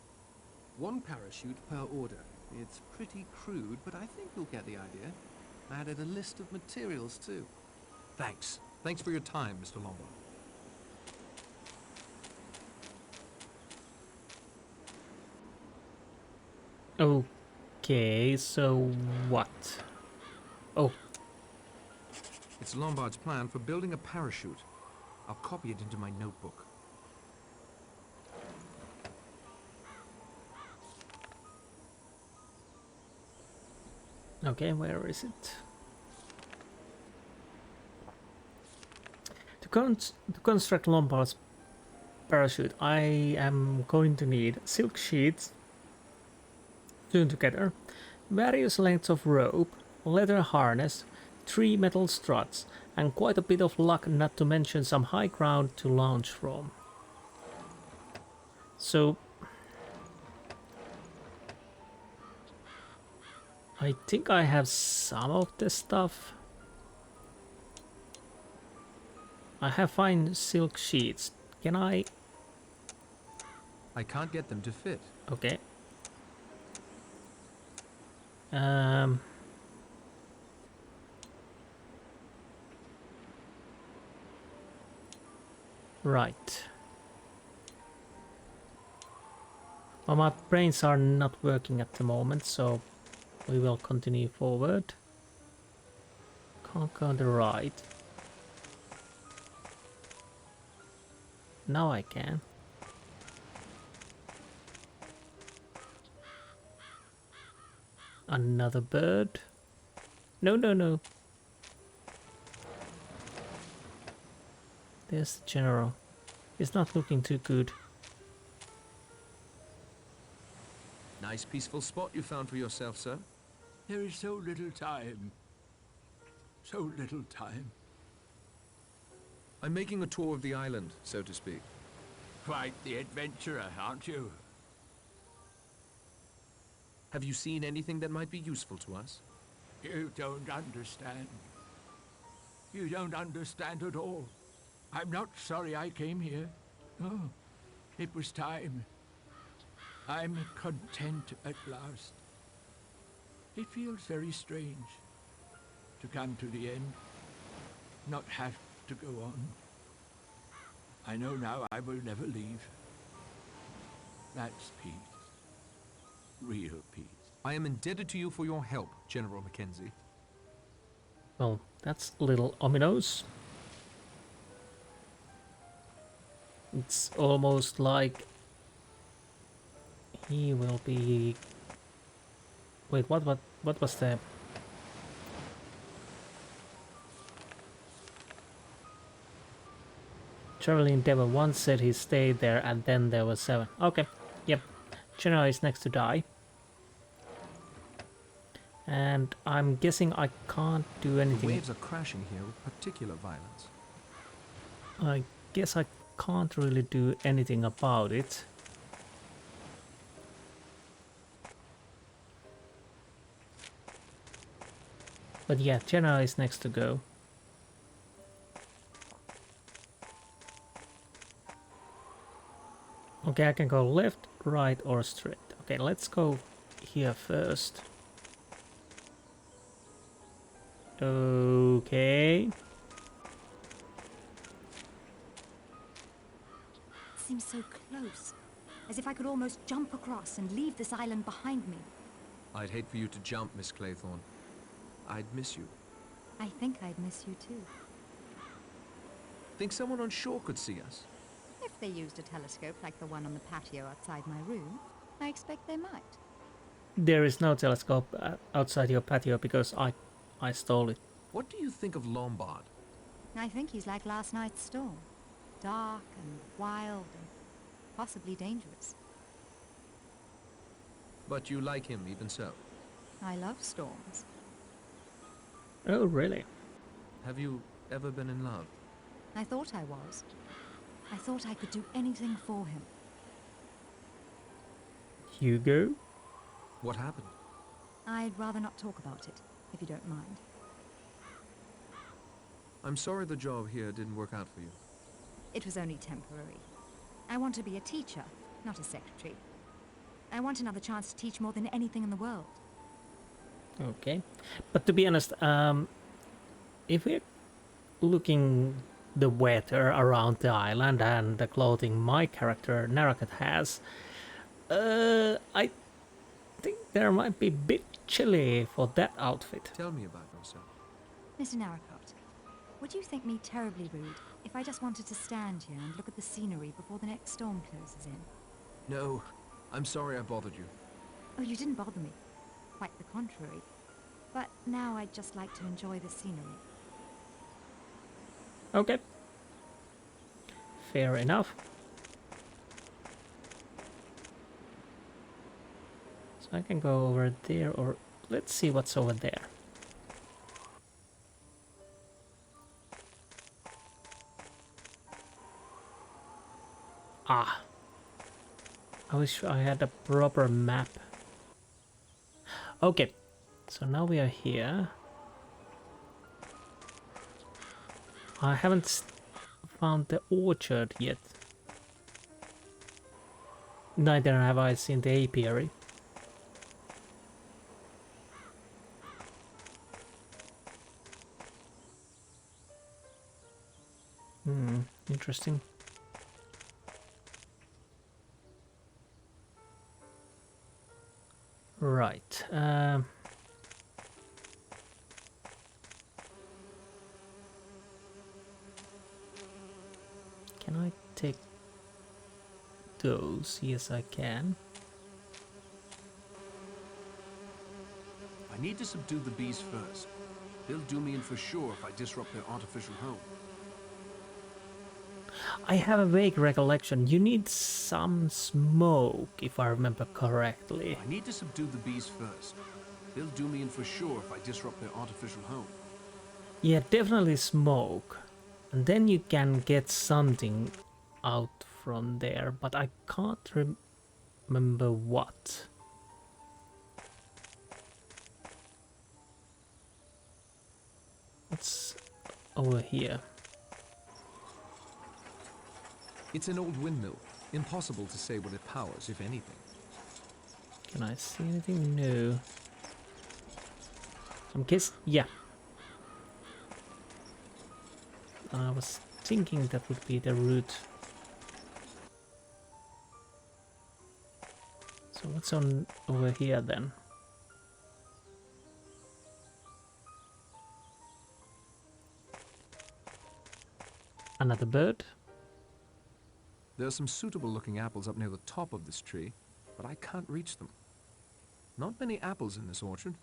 1 parachute per order. It's pretty crude, but I think you'll get the idea. I added a list of materials, too. Thanks. Thanks for your time, Mr. Lombard. Okay, so what? Oh, It's Lombard's plan for building a parachute. I'll copy it into my notebook. okay, where is it? To construct Lombard's parachute, I am going to need silk sheets sewn together, various lengths of rope, leather harness, 3 metal struts, and quite a bit of luck, not to mention some high ground to launch from. So I think I have some of this stuff. I have fine silk sheets. Can I? I can't get them to fit. Okay. Right. Well, my brains are not working at the moment, so we will continue forward. Can't go on the right. Now I can. Another bird. No, no, no. There's the general. He's not looking too good. Nice peaceful spot you found for yourself, sir. There is so little time. So little time. I'm making a tour of the island, so to speak. Quite the adventurer, aren't you? Have you seen anything that might be useful to us? You don't understand. You don't understand at all. I'm not sorry I came here. No, it was time. I'm content at last. It feels very strange to come to the end, not have to go on. I know now I will never leave. That's peace. Real peace. I am indebted to you for your help, General Mackenzie. Well, that's a little ominous. It's almost like he will be... Wait, what was the... Traveling Devil once said he stayed there and then there was 7. Okay, yep. General is next to die. And I'm guessing I can't do The anything. waves are crashing here with particular violence. I guess I can't really do anything about it. But yeah, General is next to go. Okay, I can go left, right, or straight. Okay, let's go here first. Okay. It seems so close, as if I could almost jump across and leave this island behind me. I'd hate for you to jump, Miss Claythorne. I'd miss you. I think I'd miss you too. Think someone on shore could see us? If they used a telescope like the one on the patio outside my room, I expect they might. There is no telescope outside your patio because I stole it. What do you think of Lombard? I think he's like last night's storm. dark and wild and possibly dangerous. But you like him even so. I love storms. Oh, really? Have you ever been in love? I thought I was. I thought I could do anything for him. Hugo? What happened? I'd rather not talk about it, if you don't mind. I'm sorry the job here didn't work out for you. It was only temporary. I want to be a teacher, not a secretary. I want another chance to teach more than anything in the world. Okay. But to be honest, if we're looking the weather around the island and the clothing my character Narakat has, I think there might be a bit chilly for that outfit. Tell me about yourself. Mr. Narracott, would you think me terribly rude if I just wanted to stand here and look at the scenery before the next storm closes in? No, I'm sorry I bothered you. Oh, you didn't bother me. Quite the contrary. But now I'd just like to enjoy the scenery. Okay. Fair enough. So I can go over there, or let's see what's over there. Ah. I wish I had a proper map. Okay. So now we are here. I haven't found the orchard yet. Neither have I seen the apiary. Interesting. Right. Can I take those? Yes, I can. I need to subdue the bees first. They'll do me in for sure if I disrupt their artificial home. I have a vague recollection. You need some smoke, if I remember correctly. I need to subdue the bees first. They'll do me in for sure if I disrupt their artificial home. Yeah, definitely smoke. And then you can get something out from there, but I can't remember what. What's over here? It's an old windmill. Impossible to say what it powers, if anything. Can I see anything new? Some kiss? Yeah. I was thinking that would be the route. So what's on over here then? Another bird? There are some suitable looking apples up near the top of this tree, but I can't reach them. Not many apples in this orchard.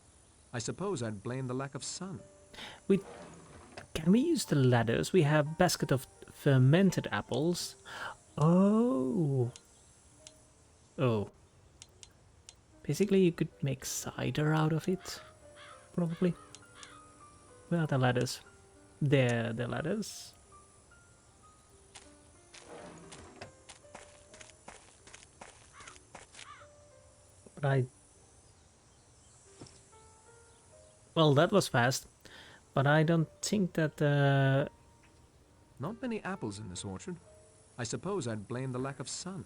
I suppose I'd blame the lack of sun. Can we use the ladders? We have basket of fermented apples. Oh. Oh. Basically you could make cider out of it. Probably. Where are the ladders? There, the ladders. But well, that was fast. But I don't think that Not many apples in this orchard. I suppose I'd blame the lack of sun.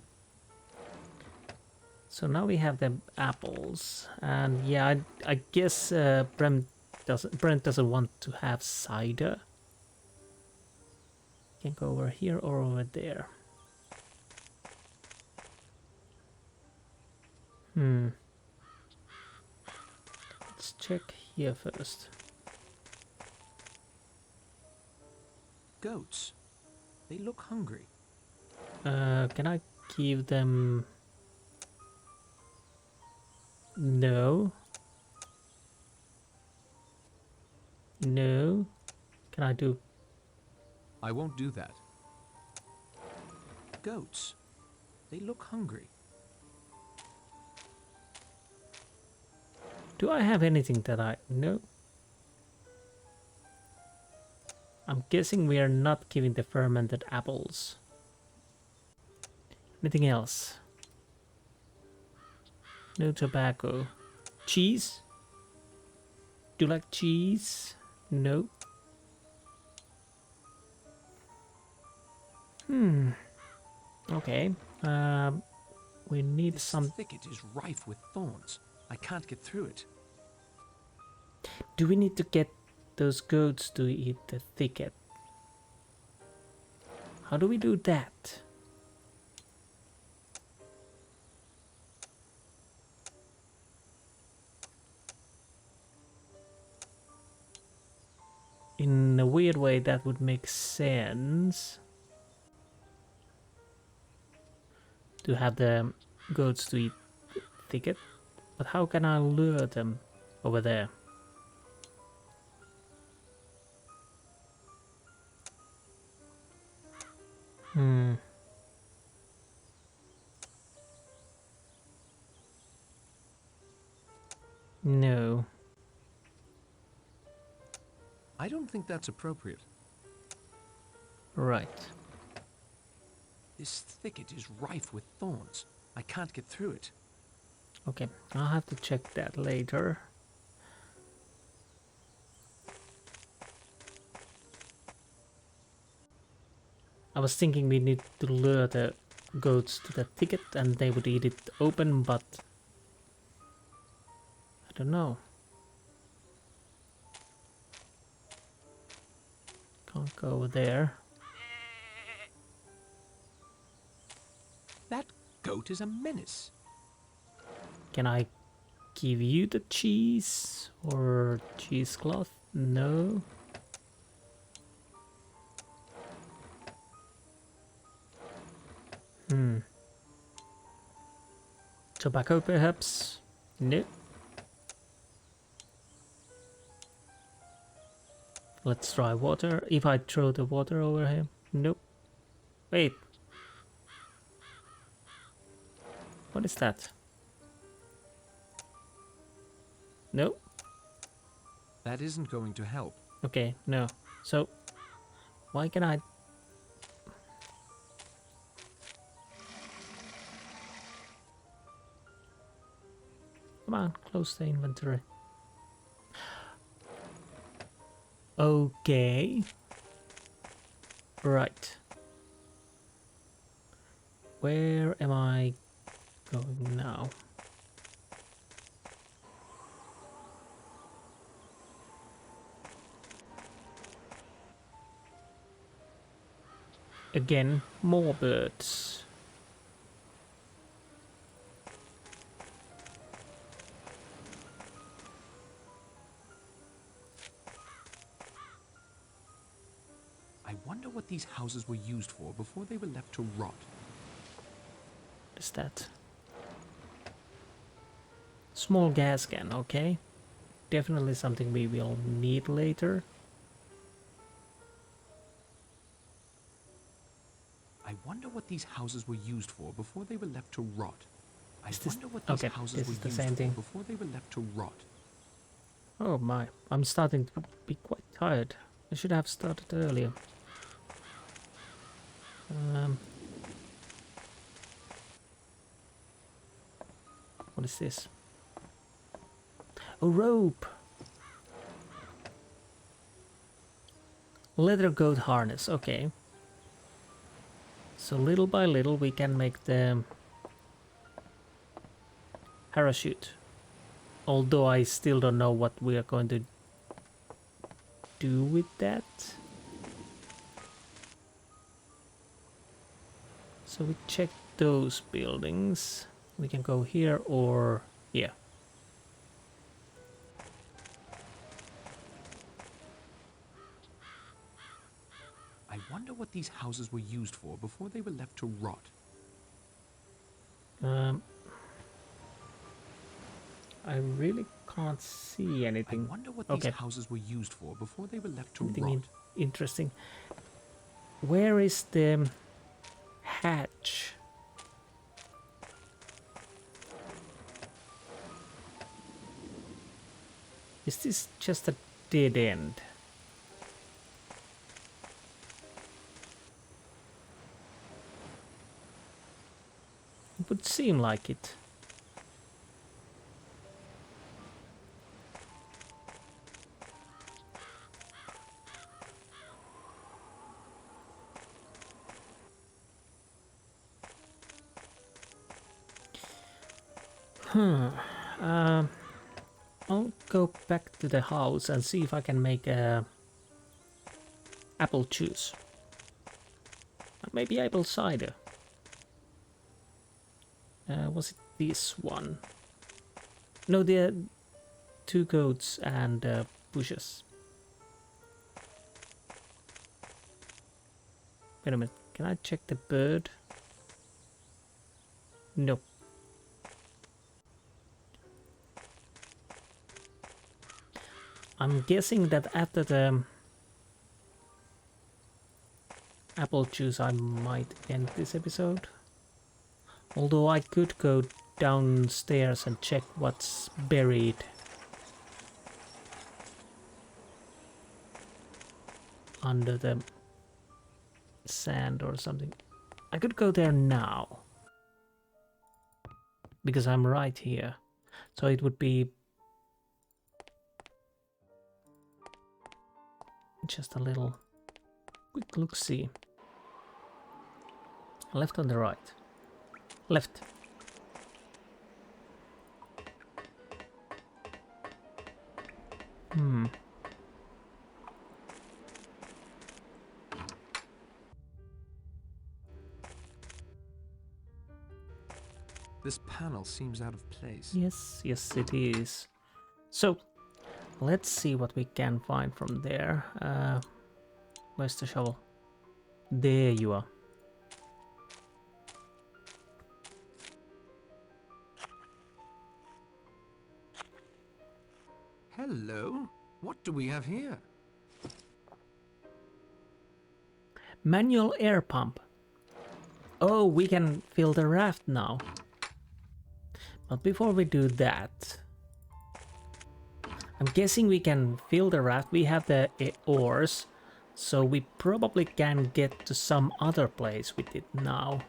So now we have the apples, and yeah, I guess Brent doesn't want to have cider. Can go over here or over there. Let's check here first. Goats. They look hungry. Can I give them? No. No. Can I do? I won't do that. goats. They look hungry. Do I have anything that I know? I'm guessing we are not giving the fermented apples. Anything else? No tobacco. Cheese? Do you like cheese? No. Okay. We need This some. thicket is rife with thorns. I can't get through it. Do we need to get those goats to eat the thicket? How do we do that? In a weird way, that would make sense. To have the goats to eat the thicket. But how can I lure them over there? No. I don't think that's appropriate. Right. This thicket is rife with thorns. I can't get through it. Okay, I'll have to check that later. I was thinking we need to lure the goats to the thicket and they would eat it open, but I don't know. Can't go over there. That goat is a menace. Can I give you the cheese or cheesecloth? No. Tobacco perhaps? No. Let's try water. If I throw the water over him. Nope. Wait. What is that? Nope. That isn't going to help. Okay, no. So, why can I... Come on, close the inventory. Okay. Right. Where am I going now? Again, more birds. I wonder what these houses were used for before they were left to rot. What is that? Small gas can, okay. Definitely something we will need later. I wonder what these houses were used for before they were left to rot. I Is this... wonder what these Okay, houses this were is the used same for thing. before they were left to rot. Oh my, I'm starting to be quite tired. I should have started earlier. What is this? A rope! Leather goat harness, okay. So little by little we can make the parachute. Although I still don't know what we are going to do with that. So we check those buildings. We can go here or here. I wonder what these houses were used for before they were left to rot. I really can't see anything. I wonder what these Okay. houses were used for before they were left to Anything rot. interesting. Where is the hatch. Is this just a dead end? It would seem like it. I'll go back to the house and see if I can make a apple juice. Maybe apple cider. Was it this one? No, the 2 goats and bushes. Wait a minute, can I check the bird? Nope. I'm guessing that after the apple juice I might end this episode. Although I could go downstairs and check what's buried. Under the sand or something. I could go there now. Because I'm right here. So it would be just a little quick look-see. Left on the right. Left. This panel seems out of place. Yes, yes it is. So, let's see what we can find from there. Where's the shovel? There you are. Hello? What do we have here? Manual air pump. Oh, we can fill the raft now. But before we do that, I'm guessing we can fill the raft. We have the oars, so we probably can get to some other place with it now.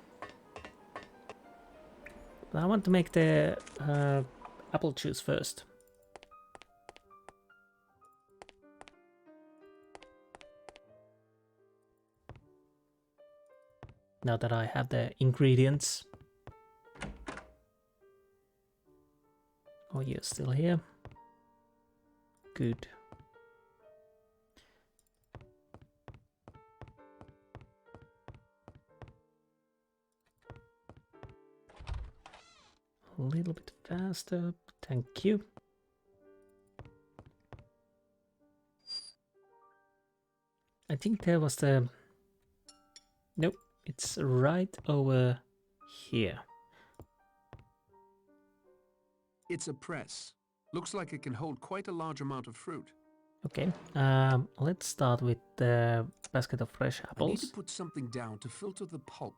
But I want to make the apple juice first. Now that I have the ingredients. Oh, you're still here. Good. A little bit faster, thank you. I think there was the... Nope, it's right over here. It's a press. Looks like it can hold quite a large amount of fruit. Okay, let's start with the basket of fresh I need to apples. put something down to filter the pulp.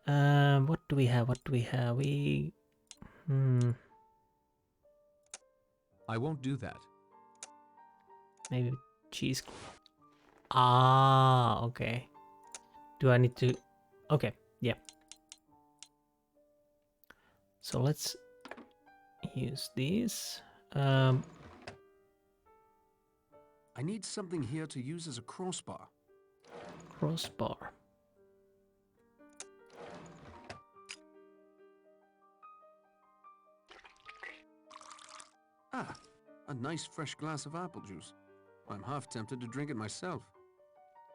What do we have? What do we have? We... I won't do that. Maybe cheese. Ah, okay. Do I need to... Okay, yeah. So let's use these. I need something here to use as a crossbar. Crossbar. Ah, a nice fresh glass of apple juice. I'm half tempted to drink it myself.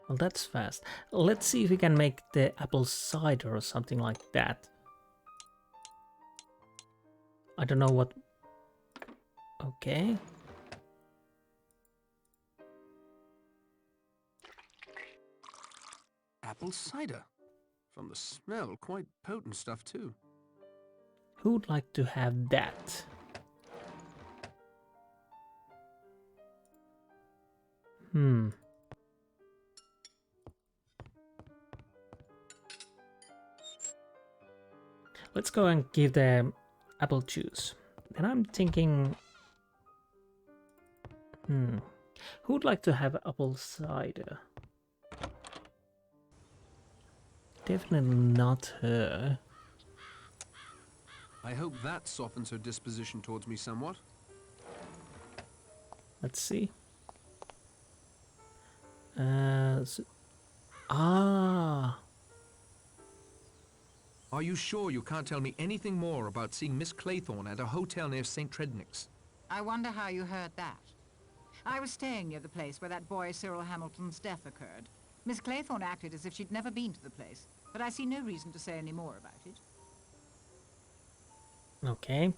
Well, that's fast. Let's see if we can make the apple cider or something like that. I don't know what... Okay. Apple cider. From the smell, quite potent stuff too. Who would like to have that? Let's go and give them apple juice. And I'm thinking, who would like to have apple cider? Definitely not her. I hope that softens her disposition towards me somewhat. Let's see. Are you sure you can't tell me anything more about seeing Miss Claythorne at a hotel near St. Trednick's? I wonder how you heard that. I was staying near the place where that boy Cyril Hamilton's death occurred. Miss Claythorne acted as if she'd never been to the place, but I see no reason to say any more about it. Okay.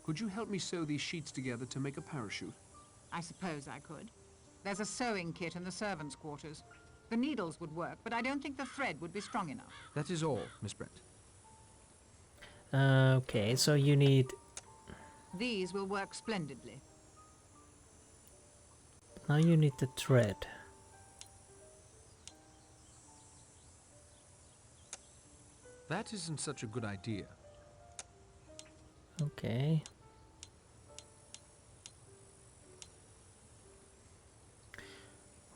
Could you help me sew these sheets together to make a parachute? I suppose I could. There's a sewing kit in the servants' quarters. The needles would work, but I don't think the thread would be strong enough. That is all, Miss Brent. Okay, so you need... These will work splendidly. Now you need the thread. That isn't such a good idea. Okay.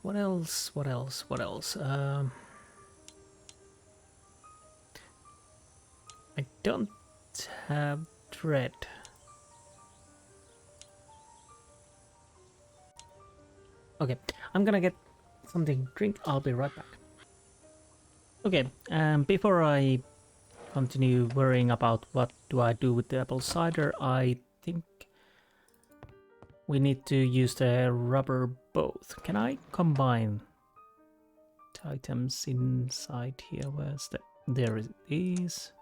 What else? What else? What else? I don't have thread. Okay, I'm gonna get something to drink. I'll be right back. Okay, before I continue worrying about what do I do with the apple cider, I think we need to use the rubber both. Can I combine the items inside here? Where's the... There it is.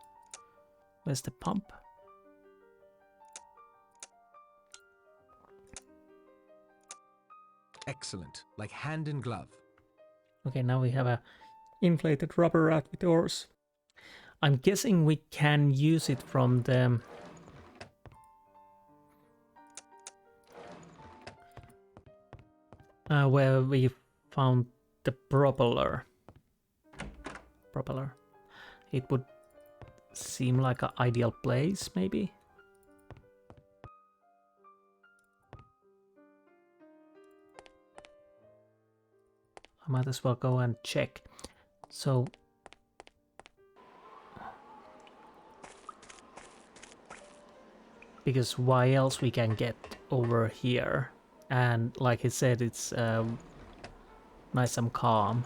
Where's the pump? Excellent, like hand in glove. Okay, now we have a inflated rubber rat with oars. I'm guessing we can use it from the... where we found the propeller. It would seem like an ideal place, maybe? I might as well go and check. So... because why else we can get over here? And like I said, it's nice and calm.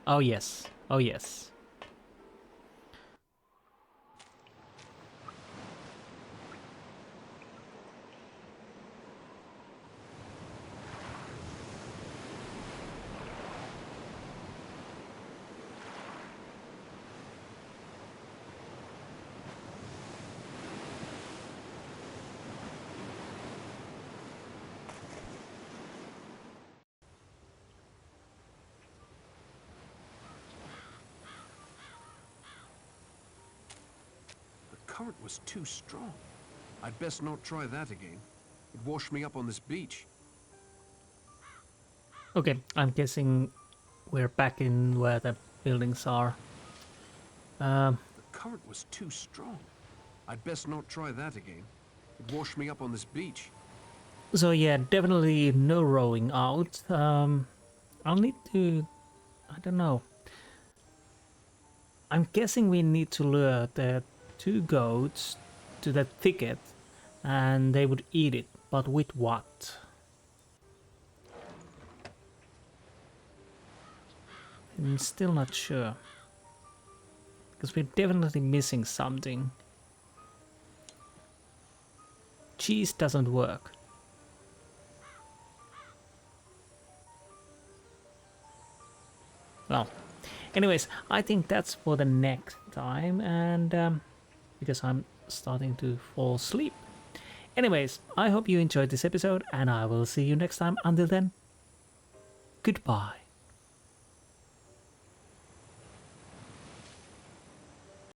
Oh yes, oh yes. The current was too strong. I'd best not try that again. It washed me up on this beach. Okay, I'm guessing we're back in where the buildings are. The current was too strong. I'd best not try that again. It washed me up on this beach. So yeah, definitely no rowing out. I'll need to... I don't know. I'm guessing we need to lure the 2 goats to the thicket and they would eat it, but with what? I'm still not sure. Because we're definitely missing something. Cheese doesn't work. Well, anyways, I think that's for the next time, and because I'm starting to fall asleep. Anyways, I hope you enjoyed this episode, and I will see you next time. Until then, goodbye.